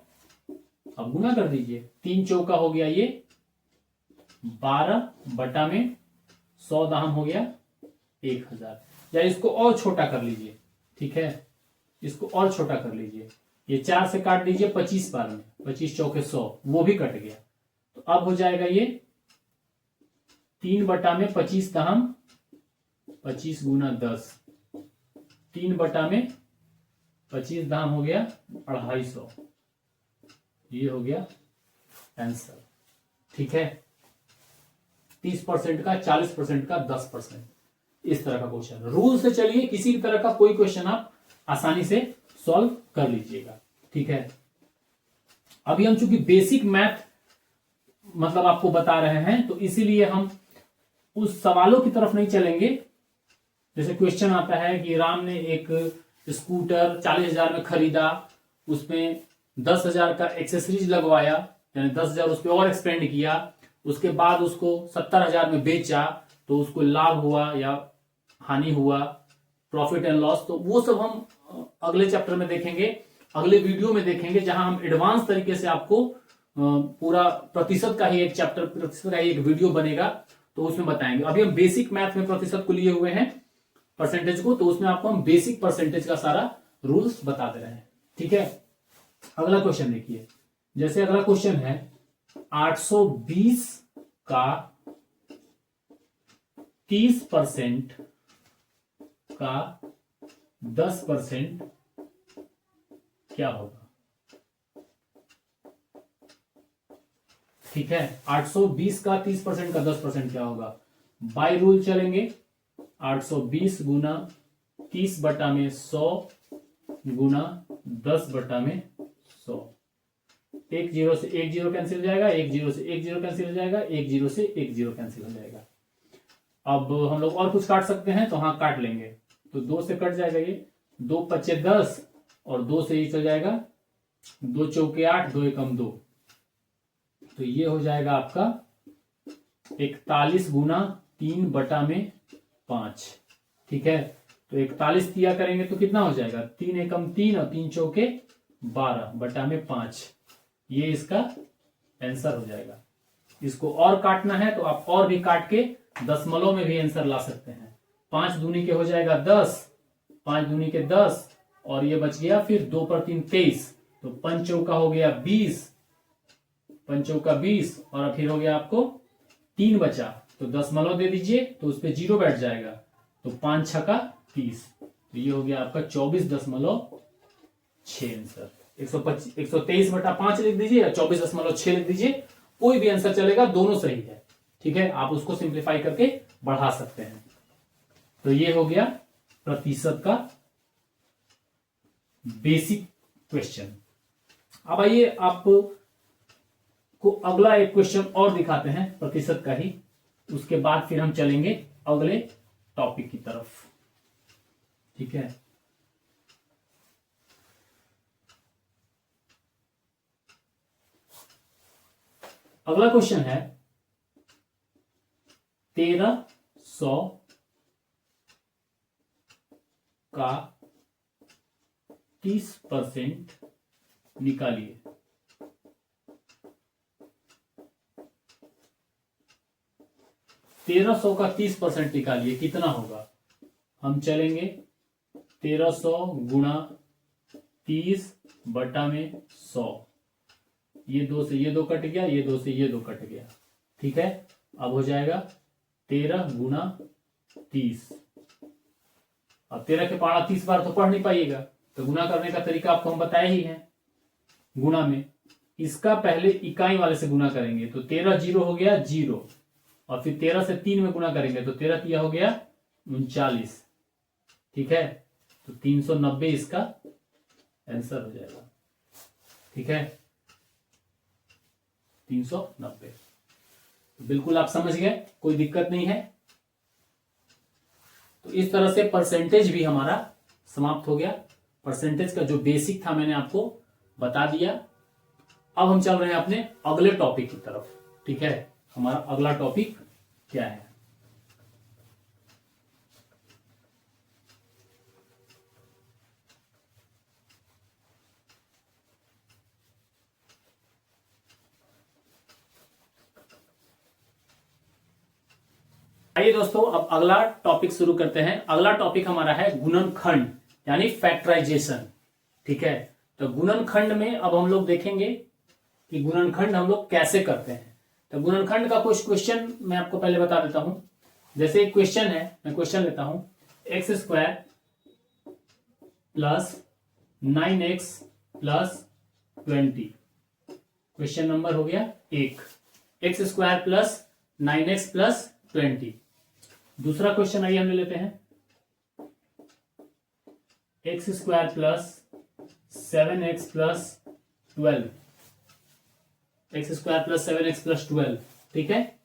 अब गुना कर दीजिए, 3 चौका हो गया ये 12/100 दाम हो गया 1000। या इसको और छोटा कर लीजिए। ठीक है, इसको और छोटा कर लीजिए, ये 4 से काट दीजिए 25 बार में, 25 चौके 100, वो भी कट गया। तो अब हो जाएगा ये 3/25 दाम, 25 गुना 10, 3/25 दाम हो गया 250। ये हो गया आंसर। ठीक है, 30% का 40% का 10%, इस तरह का क्वेश्चन। रूल से चलिए, किसी भी तरह का कोई क्वेश्चन आप आसानी से सॉल्व कर लीजिएगा। ठीक है, अभी हम चूंकि बेसिक मैथ मतलब आपको बता रहे हैं, तो इसीलिए हम उस सवालों की तरफ नहीं चलेंगे। जैसे क्वेश्चन आता है कि राम ने एक स्कूटर 40,000 में खरीदा, उसमें 10,000 का एक्सेसरीज लगवाया, यानी 10,000 उस पर और एक्सपेंड किया, उसके बाद उसको 70,000 में बेचा, तो उसको लाभ हुआ या हानि हुआ, प्रॉफिट एंड लॉस। तो वो सब हम अगले चैप्टर में देखेंगे, अगले वीडियो में देखेंगे, जहां हम एडवांस तरीके से आपको पूरा प्रतिशत का ही एक चैप्टर, प्रतिशत का ही एक वीडियो बनेगा, तो उसमें बताएंगे। अभी हम बेसिक मैथ में प्रतिशत को लिए हुए हैं, परसेंटेज को, तो उसमें आपको हम बेसिक परसेंटेज का सारा रूल्स बता दे रहे हैं। ठीक है, अगला क्वेश्चन देखिए। जैसे अगला क्वेश्चन है 820 का 30% का 10% क्या होगा। ठीक है, 820 का 30% का 10% क्या होगा। बाय रूल चलेंगे, 820 गुना 30/100 गुना 10/100। 1 0 से 1 0 कैंसिल हो जाएगा, 1 0 से 1 0 कैंसिल हो जाएगा, 1 0 से 1 0 कैंसिल हो जाएगा। अब हम लोग और कुछ काट सकते हैं, तो हाँ काट लेंगे। तो 2 से कट जाएगा ये, 2 5 10, और 2 से ये चल जाएगा 2 चौके 8, 2 एकम 2, तो ये हो जाएगा आपका 41 गुना 3/5। ठीक है, तो 41 दिया करेंगे तो कितना हो जाएगा, 3 एकम 3 और 3 चौके 12/5। ये इसका आंसर हो जाएगा। इसको और काटना है तो आप और भी काट के दशमलव में भी आंसर ला सकते हैं। 5 दूनी के हो जाएगा 10, 5 दूनी के 10, और ये बच गया फिर 2 पर 3 23, तो 5 चौका हो गया 20, 5 चौका 20, और फिर हो गया आपको 3 बचा, तो दशमलव दे दीजिए, तो उस पर 0 बैठ जाएगा, तो 5 छका 30, तो ये हो गया आपका 24.6 आंसर। 123/5 लिख दीजिए या 24.6 लिख दीजिए, कोई भी आंसर चलेगा, दोनों सही है। ठीक है, आप उसको सिंप्लीफाई करके बढ़ा सकते हैं। तो ये हो गया प्रतिशत का बेसिक क्वेश्चन। अब आइए आपको अगला एक क्वेश्चन और दिखाते हैं प्रतिशत का ही, उसके बाद फिर हम चलेंगे अगले टॉपिक की तरफ। ठीक है, अगला क्वेश्चन है 1300 का 30% निकालिए। 1300 का 30% निकालिए, कितना होगा? हम चलेंगे 1300 गुणा 30 बटा में 100, ये 2 से ये 2 कट गया, ये 2 से ये 2 कट गया। ठीक है, अब हो जाएगा 13 गुणा 30। अब 13 के पहाड़ा 30 बार तो पढ़ नहीं पाइएगा, तो गुना करने का तरीका आपको हम बताया ही है। गुना में इसका पहले इकाई वाले से गुना करेंगे, तो 13 जीरो हो गया 0, और फिर 13 से 3 में गुना करेंगे तो 13 तिया हो गया 39। ठीक है, तो 390 इसका आंसर हो जाएगा। ठीक है, 390। तो बिल्कुल आप समझ गए, कोई दिक्कत नहीं है। तो इस तरह से परसेंटेज भी हमारा समाप्त हो गया। परसेंटेज का जो बेसिक था मैंने आपको बता दिया। अब हम चल रहे हैं अपने अगले टॉपिक की तरफ। ठीक है, हमारा अगला टॉपिक क्या है? आइए दोस्तों, अब अगला टॉपिक शुरू करते हैं। अगला टॉपिक हमारा है गुणनखंड यानी फैक्टराइजेशन। ठीक है, तो गुणनखंड में अब हम लोग देखेंगे कि गुणनखंड हम लोग कैसे करते हैं। तो गुणनखंड का कुछ क्वेश्चन मैं आपको पहले बता देता हूं। जैसे एक क्वेश्चन है, मैं क्वेश्चन लेता हूं, x² plus 9x plus 20। Question number हो गया 1, x² प्लस 9x प्लस 20। दूसरा क्वेश्चन आइए हम ले लेते हैं, x² plus 7x plus 12। x² plus 7x plus 12। ठीक है,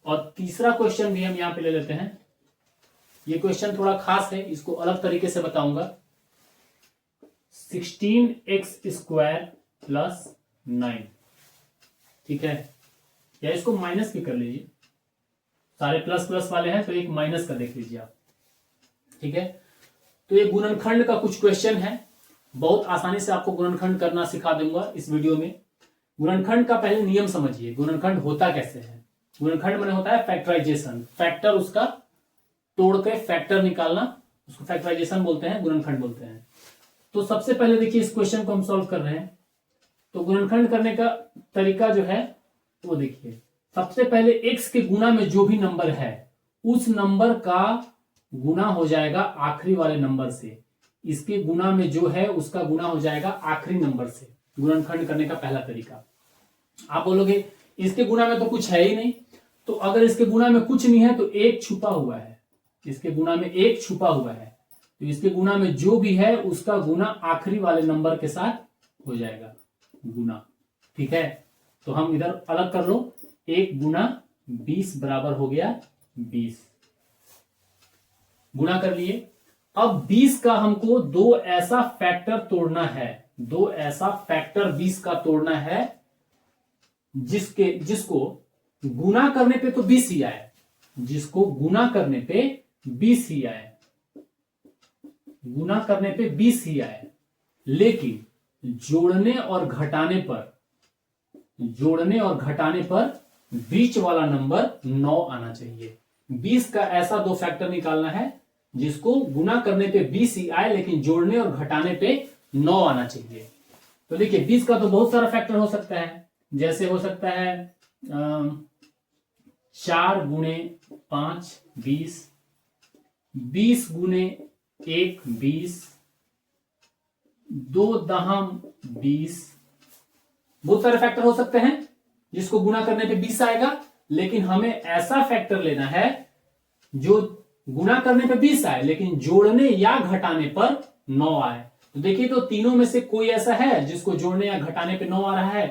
और तीसरा क्वेश्चन भी हम यहां पे ले लेते हैं। ये क्वेश्चन थोड़ा खास है, इसको अलग तरीके से बताऊंगा। 16x² plus 9। ठीक है, या इसको माइनस भी कर लीजिए, सारे प्लस प्लस वाले हैं तो एक माइनस का देख लीजिए आप। ठीक है, तो ये गुणनखंड का कुछ क्वेश्चन है, बहुत आसानी से आपको गुणनखंड करना सिखा दूंगा इस वीडियो में। गुणनखंड का पहले नियम समझिए, गुणनखंड होता कैसे है। गुणनखंड में होता है फैक्टराइजेशन, फैक्टर उसका तोड़ के फैक्टर निकालना, उसको फैक्टराइजेशन बोलते हैं, गुणनखंड बोलते हैं। तो सबसे पहले देखिए, इस क्वेश्चन को हम सॉल्व कर रहे हैं, तो गुणनखंड करने का तरीका जो है वो देखिए। सबसे पहले x के गुणा में जो भी नंबर है उस नंबर का गुना हो जाएगा आखिरी वाले नंबर से। इसके गुना में जो है उसका गुना हो जाएगा आखिरी नंबर से। गुणनखंड करने का पहला तरीका। आप बोलोगे इसके गुना में तो कुछ है ही नहीं, तो अगर इसके गुना में कुछ नहीं है तो एक छुपा हुआ है, इसके गुना में एक छुपा हुआ है, तो इसके गुना में जो भी है उसका गुना आखिरी वाले नंबर के साथ हो जाएगा गुना। ठीक है, तो हम इधर अलग कर लो, 1 गुना 20 बराबर हो गया 20। गुना कर लिए। अब 20 का हमको दो ऐसा फैक्टर तोड़ना है, दो ऐसा फैक्टर 20 का तोड़ना है जिसको गुना करने पे तो 20 ही आए, जिसको गुना करने पे 20 ही आए, गुना करने पे 20 ही आए, लेकिन जोड़ने और घटाने पर बीच वाला नंबर 9 आना चाहिए। 20 का ऐसा दो फैक्टर निकालना है जिसको गुना करने पे 20 ही आए, लेकिन जोड़ने और घटाने पे 9 आना चाहिए। तो देखिए 20 का तो बहुत सारा फैक्टर हो सकता है, जैसे हो सकता है 4 गुणे 5 20, 20 गुणे 1 20, 2 दहम 20। बहुत सारे फैक्टर हो सकते हैं जिसको गुना करने पे 20 आएगा, लेकिन हमें ऐसा फैक्टर लेना है जो गुणा करने पे 20 आए लेकिन जोड़ने या घटाने पर 9 आए। तो देखिए, तो तीनों में से कोई ऐसा है जिसको जोड़ने या घटाने पे 9 आ रहा है?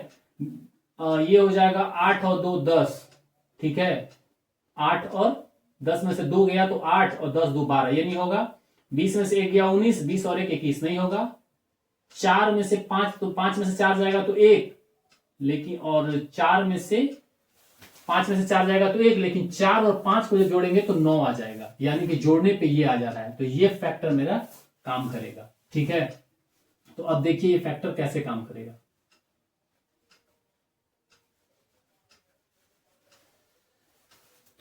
ये हो जाएगा 8 और 2 10, ठीक है। 8 और 10 में से 2 गया तो 8 और 10 2 12, ये नहीं होगा। 20 में से 1 गया 19, 20 और 1 21, नहीं होगा। 4 में से 5, तो 5 में से 4 जाएगा तो 1, लेकिन और 4 में से 5 में से 4 जाएगा तो 1, लेकिन 4 और 5 को जो जोड़ेंगे तो 9 आ जाएगा, यानी कि जोड़ने पे ये आ जा रहा है। तो ये फैक्टर मेरा काम करेगा, ठीक है। तो अब देखिए ये फैक्टर कैसे काम करेगा।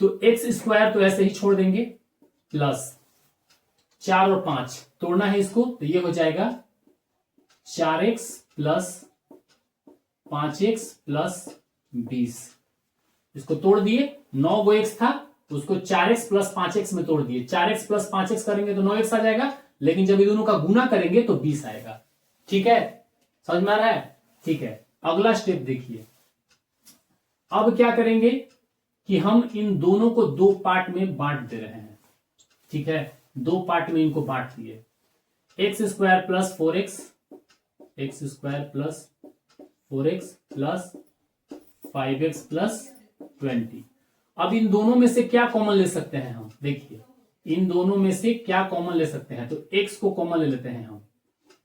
तो एक्स स्क्वायर तो ऐसे ही छोड़ देंगे, प्लस 4 और 5 तोड़ना है इसको, तो ये हो जाएगा 4x प्लस 5x प्लस 20। इसको तोड़ दिए, 9 गो x था, उसको 4x प्लस 5x में तोड़ दिए। 4x प्लस 5x करेंगे तो 9x आ जाएगा, लेकिन जब ये दोनों का गुना करेंगे तो 20 आएगा, ठीक है। समझ में आ रहा है? ठीक है। अगला स्टेप देखिए, अब क्या करेंगे कि हम इन दोनों को दो पार्ट में बांट दे रहे हैं, ठीक है। दो पार्ट में इनको बांट दिए, x square plus 4x, x square plus 4x plus 5x plus 20। अब इन दोनों में से क्या कॉमन ले सकते हैं हम? देखिए, इन दोनों में से क्या कॉमन ले सकते हैं? तो x को कॉमन ले लेते हैं हम।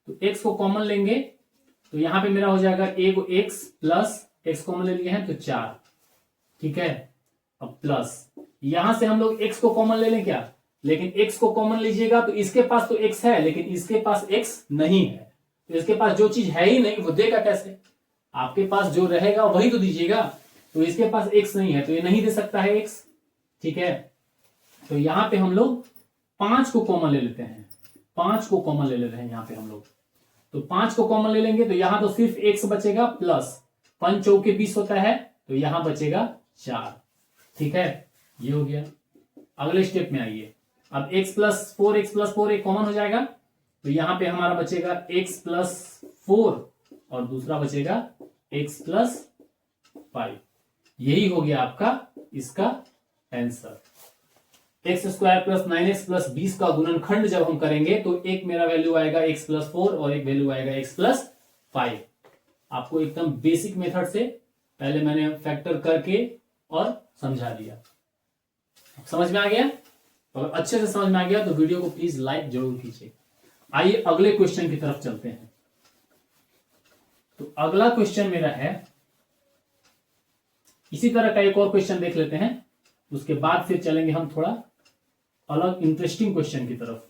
तो x को कॉमन लेंगे तो यहां पे मेरा हो जाएगा एक x प्लस x कॉमन ले लिए हैं तो 4, ठीक है। अब प्लस यहां से हम लोग x को कॉमन ले लें क्या? लेकिन x को कॉमन लीजिएगा तो इसके पास तो x है लेकिन इसके पास x नहीं है, तो इसके पास जो चीज है ही नहीं वो देगा कैसे? आपके पास जो रहेगा वही तो दीजिएगा। तो इसके पास x नहीं है तो ये नहीं दे सकता है x, ठीक है। तो यहां पे हम लोग 5 को कॉमन ले लेते हैं, 5 को कॉमन ले लेते हैं यहां पे हम लोग। तो 5 को कॉमन ले लेंगे तो यहां तो सिर्फ x बचेगा, प्लस 5 चौके 20 होता है तो यहां बचेगा 4, ठीक है। ये हो गया। अगले स्टेप में आइए, अब x प्लस 4 एक कॉमन हो जाएगा तो यहां पे हमारा बचेगा x प्लस 4 और दूसरा बचेगा x प्लस 5। यही हो गया आपका इसका answer. X square plus 9x plus 20 का गुणनखंड जब हम करेंगे तो एक मेरा वैल्यू आएगा x प्लस 4 और एक वैल्यू आएगा x प्लस 5। आपको एकदम बेसिक मेथड से पहले मैंने फैक्टर करके और समझा दिया। समझ में आ गया? अगर अच्छे से समझ में आ गया तो वीडियो को प्लीज लाइक जरूर कीजिए। आइए अगले क्वेश्चन की तरफ चलते हैं। तो अगला क्वेश्चन मेरा है, इसी तरह का एक और क्वेश्चन देख लेते हैं, उसके बाद फिर चलेंगे हम थोड़ा अलग इंटरेस्टिंग क्वेश्चन की तरफ,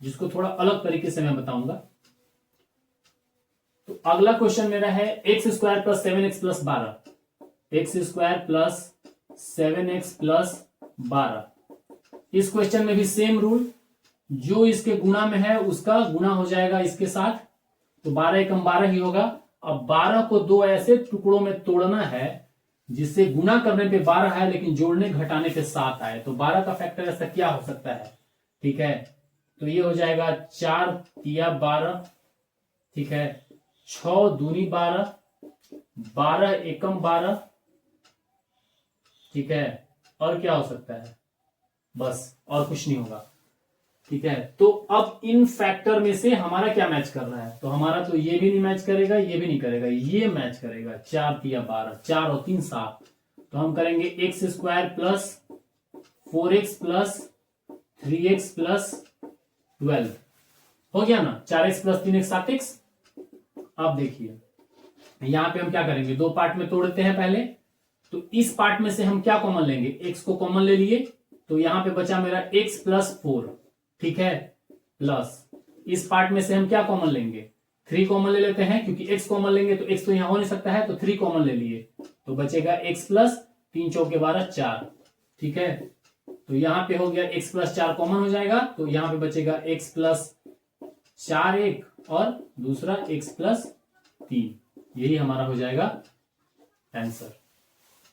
जिसको थोड़ा अलग तरीके से मैं बताऊंगा। तो अगला क्वेश्चन मेरा है x square plus 7x plus 12, x square plus 7x plus 12। इस क्वेश्चन में भी सेम रूल, जो इसके गुणा में है उसका गुणा हो जाएगा इसके साथ, तो 12 एकम 12 ही होगा। अब 12 को दो ऐसे टुकड़ों में तोड़ना है जिससे गुणा करने पे 12 है लेकिन जोड़ने घटाने पे 7 आए। तो 12 का फैक्टर ऐसा क्या हो सकता है? ठीक है, तो ये हो जाएगा 4 तिया 12, ठीक है, 6 दूनी 12, 12 एकम 12, ठीक है। और क्या हो सकता है? बस और कुछ नहीं होगा, ठीक है। तो अब इन फैक्टर में से हमारा क्या मैच कर रहा है? तो हमारा तो ये भी नहीं मैच करेगा, ये भी नहीं करेगा, ये मैच करेगा। 4 तिया 12, 4 और 3 7। तो हम करेंगे x square plus 4x plus 3x plus 12, हो गया ना। 4x plus 3x 7x। अब देखिए यहां पे हम क्या करेंगे, दो पार्ट में तोड़ते हैं पहले। तो इस पार्ट में से हम क्या कॉमन लेंगे? x को कॉमन ले लिए तो यहां पे बचा मेरा x प्लस 4, ठीक है, प्लस इस पार्ट में से हम क्या कॉमन लेंगे? 3 कॉमन ले लेते हैं, क्योंकि x कॉमन लेंगे तो x तो यहां हो नहीं सकता है, तो 3 कॉमन ले लिए तो बचेगा x प्लस 3 चौके 12 4, ठीक है। तो यहां पे हो गया x प्लस 4 कॉमन हो जाएगा तो यहां पे बचेगा x प्लस 4 एक और दूसरा x प्लस 3। यही हमारा हो जाएगा आंसर,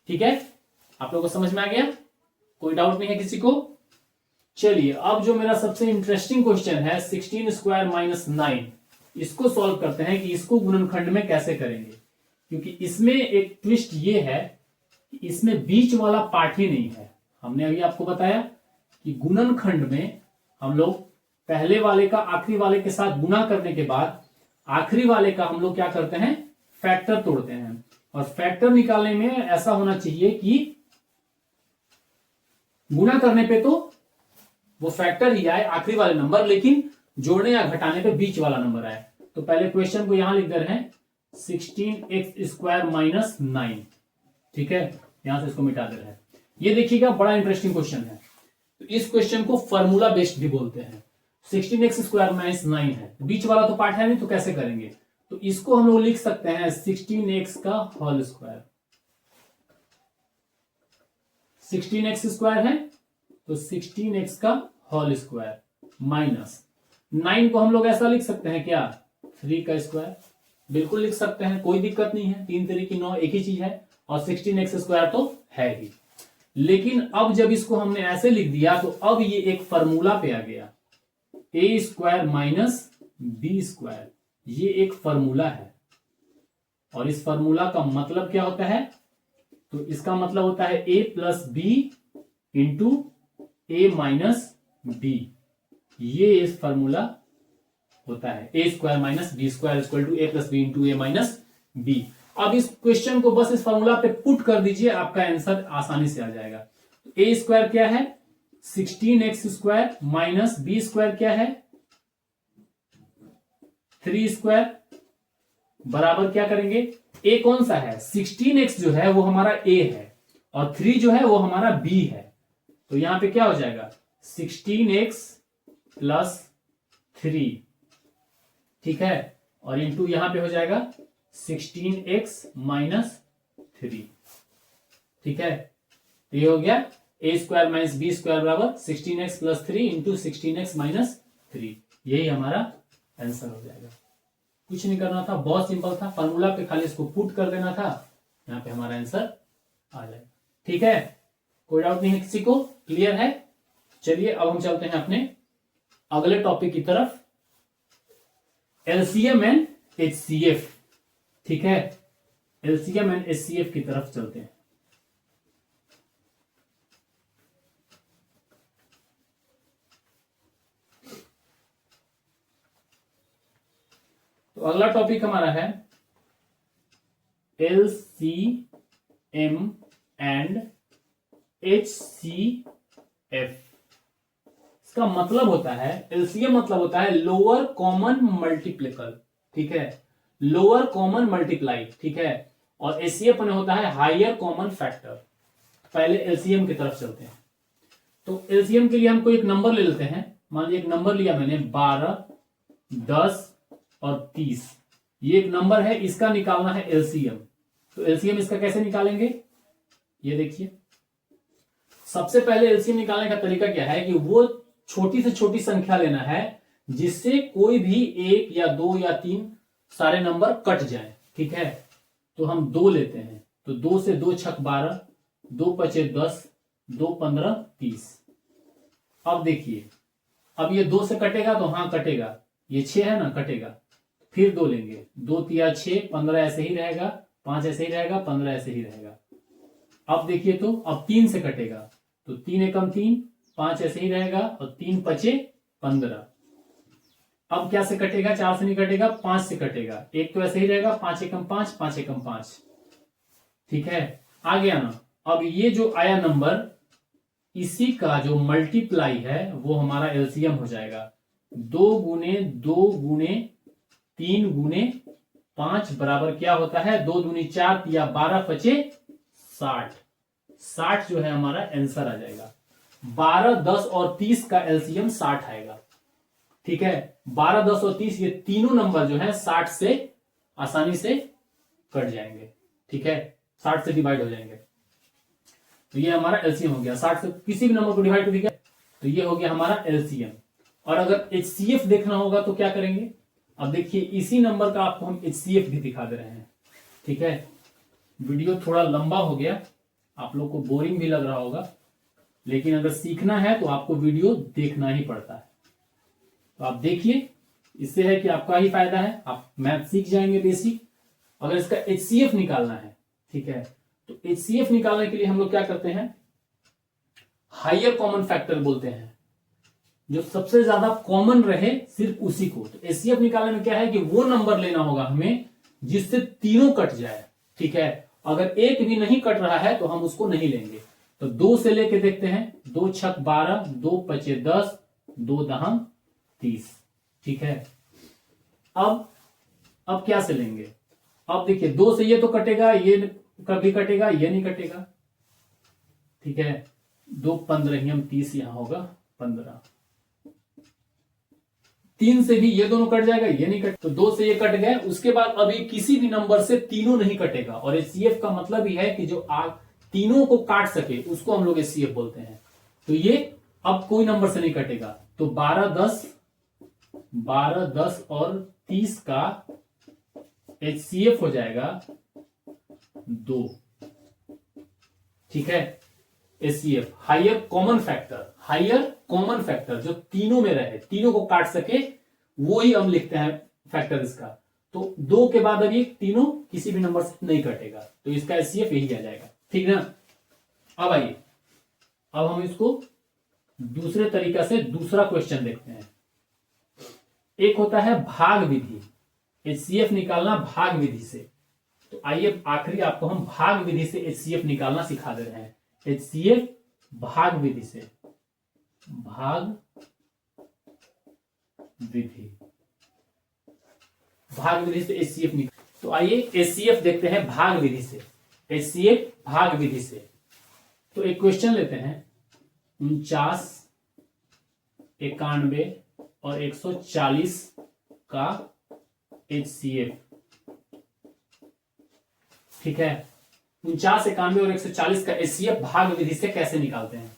ठीक है। आप लोगों को समझ में आ गया? कोई डाउट नहीं है किसी को? चलिए अब जो मेरा सबसे इंटरेस्टिंग क्वेश्चन है 16 स्क्वायर माइनस 9, इसको सॉल्व करते हैं कि इसको गुणनखंड में कैसे करेंगे। क्योंकि इसमें एक ट्विस्ट ये है, इसमें बीच वाला पार्ट ही नहीं है। हमने अभी आपको बताया कि गुणनखंड में हम लोग पहले वाले का आखिरी वाले के साथ गुना करने के बाद आखिरी वाले का हम लोग क्या करते हैं, फैक्टर तोड़ते हैं। और फैक्टर निकालने में ऐसा होना चाहिए कि गुना करने पे तो वो फैक्टर ही आए आखिरी वाले नंबर, लेकिन जोड़ने या घटाने पे बीच वाला नंबर आए। तो पहले क्वेश्चन को यहां लिख दे रहे हैं 16x² - 9। ठीक है, यहां से इसको मिटा दे रहे हैं। ये देखिएगा बड़ा इंटरेस्टिंग क्वेश्चन है। तो इस क्वेश्चन को फॉर्मूला बेस्ड भी बोलते हैं। 16x² - 9 है, बीच वाला तो पार्ट है नहीं, तो कैसे करेंगे? तो इसको हम लोग लिख सकते हैं 16x का होल स्क्वायर। 16x² है तो 16x का होल स्क्वायर माइनस 9 को हम लोग ऐसा लिख सकते हैं क्या, 3 का स्क्वायर। बिल्कुल लिख सकते हैं, कोई दिक्कत नहीं है, 3 3 की 9 एक ही चीज है, और 16x² तो है ही। लेकिन अब जब इसको हमने ऐसे लिख दिया तो अब ये एक फॉर्मूला पे आ गया, a² - b²। ये एक फॉर्मूला है, और इस फॉर्मूला का मतलब क्या होता है? तो इसका मतलब होता है a + b into a - b। ये इस फॉर्मूला होता है, a² - b² = a + b into a - b। अब इस क्वेश्चन को बस इस फॉर्मूला पे पुट कर दीजिए, आपका आंसर आसानी से आ जाएगा। तो a² क्या है, 16x² - b² क्या है, 3² बराबर क्या करेंगे, a कौन सा है, 16x जो है वो हमारा a है, और 3 जो है वो हमारा b है। तो यहां पे क्या हो जाएगा, 16x + 3, ठीक है, और इंटू यहां पे हो जाएगा 16x - 3। ठीक है, तो ये हो गया a² - b² बराबर 16x + 3 इंटू 16x - 3। यही हमारा आंसर हो जाएगा। कुछ नहीं करना था, बहुत सिंपल था, फॉर्मूला पे खाली इसको पुट कर देना था, यहां पे हमारा आंसर आ जाएगा। ठीक है, कोई डाउट नहीं है किसी को, क्लियर है? चलिए अब हम चलते हैं अपने अगले टॉपिक की तरफ, एलसीएम एंड एचसीएफ। ठीक है, एलसीएम एंड एचसीएफ की तरफ चलते हैं। तो अगला टॉपिक हमारा है एलसीएम एंड एचसीएफ। इसका मतलब होता है, एलसीएम मतलब होता है लोअर कॉमन मल्टीप्लिकल, ठीक है, लोअर कॉमन मल्टीप्लाई, ठीक है, और एचसीएफ होता है हायर कॉमन फैक्टर। पहले एलसीएम की तरफ चलते हैं। तो एलसीएम के लिए हमको एक नंबर ले लेते हैं, मान लीजिए एक नंबर लिया मैंने 12, 10 और 30। ये एक नंबर है, इसका निकालना है एलसीएम। तो एलसीएम इसका कैसे निकालेंगे, ये देखिए। सबसे पहले एलसीएम निकालने का तरीका क्या है कि वो छोटी से छोटी संख्या लेना है जिससे कोई भी 1 या 2 या 3 सारे नंबर कट जाएं। ठीक है, तो हम 2 लेते हैं, तो 2 से 2 छक 12, 2 पचे 10, 2 15 30। अब देखिए, अब ये 2 से कटेगा तो हाँ कटेगा, ये 6 है ना, कटेगा, फिर 2 लेंगे, 2 तिया 6, 15 ऐसे ही रहेगा, 5 ऐसे ही रहेगा, 15 ऐसे ही रहेगा। अब देखिए, तो अब 3 से कटेगा, तो 3 एकम 3, 5 ऐसे ही रहेगा, और 3 पचे 15। अब क्या से कटेगा, 4 से नहीं कटेगा, 5 से कटेगा, एक तो ऐसे ही रहेगा, 5 एकम 5, 5 एकम 5। ठीक है, आ गया ना। अब ये जो आया नंबर, इसी का जो मल्टीप्लाई है वो हमारा एलसीएम हो जाएगा। 2 गुने 2 गुने 3 गुने 5 बराबर क्या होता है, 2 दूनी 4 या 12 पचे 60। 60 जो है हमारा आंसर आ जाएगा। 12, 10 और 30 का एलसीएम 60 आएगा। ठीक है, 12, 10 और 30 ये तीनों नंबर जो है 60 से आसानी से कट जाएंगे। ठीक है, 60 से डिवाइड हो जाएंगे, तो ये हमारा एलसीएम हो गया। 60 से किसी भी नंबर को डिवाइड कर दिया तो ये हो गया हमारा एलसीएम। और अगर एचसीएफ देखना होगा तो क्या करेंगे, अब देखिए इसी नंबर का आपको हम एचसीएफ भी दिखा दे रहे हैं। ठीक है, वीडियो थोड़ा लंबा हो गया, आप लोग को बोरिंग भी लग रहा होगा, लेकिन अगर सीखना है तो आपको वीडियो देखना ही पड़ता है। तो आप देखिए, इससे है कि आपका ही फायदा है, आप मैथ सीख जाएंगे बेसिक। अगर इसका एचसीएफ निकालना है, ठीक है, तो HCF निकालने के लिए हम लोग क्या करते हैं, हायर कॉमन फैक्टर बोलते हैं, जो सबसे ज्यादा कॉमन रहे सिर्फ उसी को। तो HCF निकालने में क्या है कि वो नंबर लेना होगा हमें जिससे तीनों कट जाए, ठीक है। अगर एक भी नहीं कट रहा है तो हम उसको नहीं लेंगे। तो 2 से लेके देखते हैं, 2 छक 12, 2 पचे 10, 2 दहम 30, ठीक है। अब क्या से लेंगे, अब देखिए 2 से ये तो कटेगा, ये कभी कटेगा, ये नहीं कटेगा, ठीक है। 2 15 30 यहां होगा 15, 3 से भी ये दोनों कट जाएगा, ये नहीं कट, तो 2 से ये कट गए। उसके बाद अभी किसी भी नंबर से तीनों नहीं कटेगा, और HCF का मतलब ही है कि जो तीनों को काट सके उसको हम लोग HCF बोलते हैं। तो ये अब कोई नंबर से नहीं कटेगा, तो 12 10 और 30 का HCF हो जाएगा 2, ठीक है। HCF हायर कॉमन फैक्टर जो तीनों में रहे, तीनों को काट सके, वो ही हम लिखते हैं फैक्टर इसका। तो 2 के बाद अभी तीनों किसी भी नंबर से नहीं कटेगा, तो इसका HCF यही आ जाएगा, ठीक ना। अब आइए, अब हम इसको दूसरे तरीका से दूसरा क्वेश्चन देखते हैं। एक होता है भाग विधि, HCF निकालना भाग विधि से। तो आइए आखिरी आपको हम भाग विधि से HCF निकालना सिखा दे रहे हैं। HCF भाग विधि से, भाग विधि से HCF निकाल। तो आइए HCF देखते हैं भाग विधि से, HCF भाग विधि से। तो एक क्वेश्चन लेते हैं, 49, 91 और 140 का HCF, ठीक है। 49, 91 और 140 का HCF भाग विधि से कैसे निकालते हैं।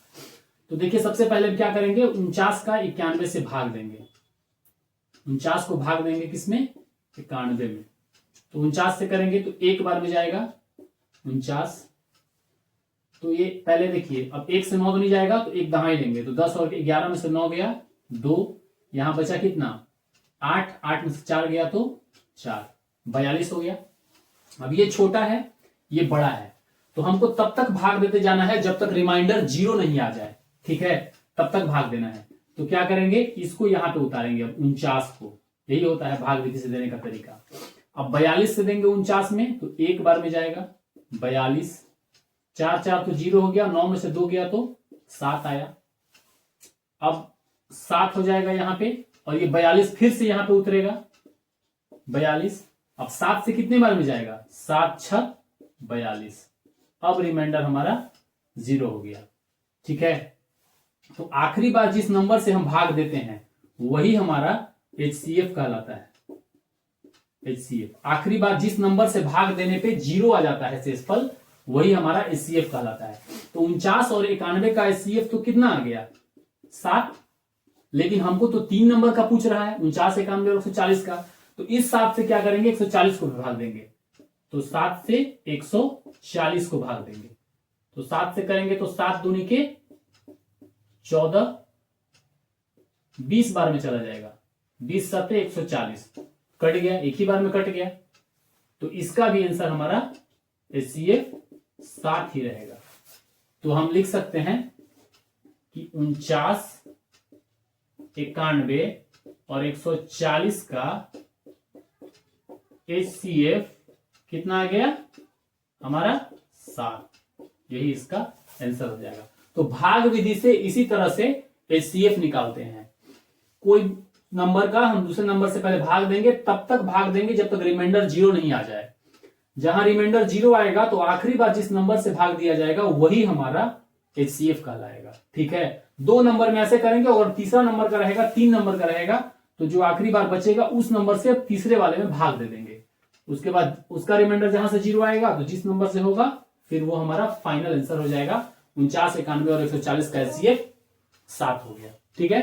तो देखिए सबसे पहले हम क्या करेंगे, 49 का 91 से भाग देंगे, 49 को भाग देंगे किसमें, 91 में। तो 49 से करेंगे तो एक बार में जाएगा 49, तो ये पहले देखिए, अब 1 से 9 तो नहीं जाएगा, तो एक दहाई लेंगे, तो 10 और 11 में से 9 गया 2, यहां बचा कितना 8, 8 में से 4 गया तो 4, 42 हो गया। अब ये छोटा है, ये बड़ा है, तो हमको तब तक भाग देते जाना है जब तक रिमाइंडर 0 नहीं आ जाए, ठीक है, तब तक भाग देना है। तो क्या करेंगे, इसको यहां पे उतारेंगे, अब 49 को, यही होता है भाग विधि से देने का तरीका। अब 42 से देंगे 49 में, तो एक बार में जाएगा 42, 4 4 तो 0 हो गया, 9 में से 2 गया तो 7 आया। अब 7 हो जाएगा यहां पे, और ये 42 फिर से यहां पे उतरेगा 42। अब 7 से कितने बार में जाएगा, 7 6 42। अब रिमाइंडर हमारा 0 हो गया, ठीक है। तो आखिरी बार जिस नंबर से हम भाग देते हैं वही हमारा HCF कहलाता है। HCF आखिरी बार जिस नंबर से भाग देने पे 0 आ जाता है शेषफल, वही हमारा HCF कहलाता है। तो 49 और 91 का HCF तो कितना आ गया 7, लेकिन हमको तो 3 नंबर का पूछ रहा है, 49, 91 और 140 का। तो इस 7 से क्या करेंगे, 140 को भाग देंगे, तो 7 से 140 को भाग देंगे। तो 7 से करेंगे तो 7 दूनी के 14, 20 बार में चला जाएगा, 20 7 140, कट गया, एक ही बार में कट गया। तो इसका भी आंसर हमारा HCF 7 ही रहेगा। तो हम लिख सकते हैं कि 49, 91 और 140 का HCF कितना आ गया हमारा 7, यही इसका आंसर हो जाएगा। तो भाग विधि से इसी तरह से HCF निकालते हैं। कोई नंबर का हम दूसरे नंबर से पहले भाग देंगे, तब तक भाग देंगे जब तक रिमाइंडर 0 नहीं आ जाए। जहां रिमाइंडर 0 आएगा तो आखिरी बार जिस नंबर से भाग दिया जाएगा वही हमारा HCF कहलाएगा, ठीक है। 2 नंबर में ऐसे करेंगे, और तीसरा नंबर का रहेगा, 3 नंबर का रहेगा, तो जो आखिरी बार बचेगा उस नंबर से तीसरे वाले में भाग दे देंगे। उसके बाद उसका रिमाइंडर जहां से 0 आएगा तो जिस नंबर से होगा फिर वो हमारा फाइनल आंसर हो जाएगा। 49, 91 और 140 का HCF 7 हो गया, ठीक है।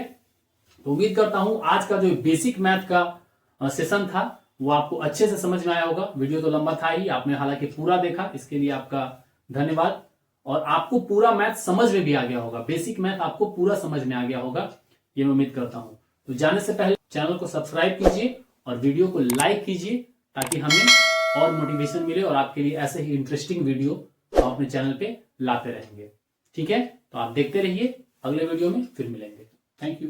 तो उम्मीद करता हूं आज का जो बेसिक मैथ का सेशन था वो आपको अच्छे से समझ में आया होगा। वीडियो तो लंबा था ही, आपने हालांकि पूरा देखा, इसके लिए आपका धन्यवाद। और आपको पूरा मैथ समझ में भी आ गया होगा, बेसिक मैथ आपको पूरा समझ में आ गया होगा, ये मैं उम्मीद करता हूं। तो जाने से पहले चैनल को सब्सक्राइब कीजिए और वीडियो को लाइक कीजिए, ताकि हमें और मोटिवेशन मिले और आपके लिए ऐसे ही इंटरेस्टिंग वीडियो हम अपने चैनल पे लाते रहेंगे। ठीक है, तो आप देखते रहिए, अगले वीडियो में फिर मिलेंगे। Thank you.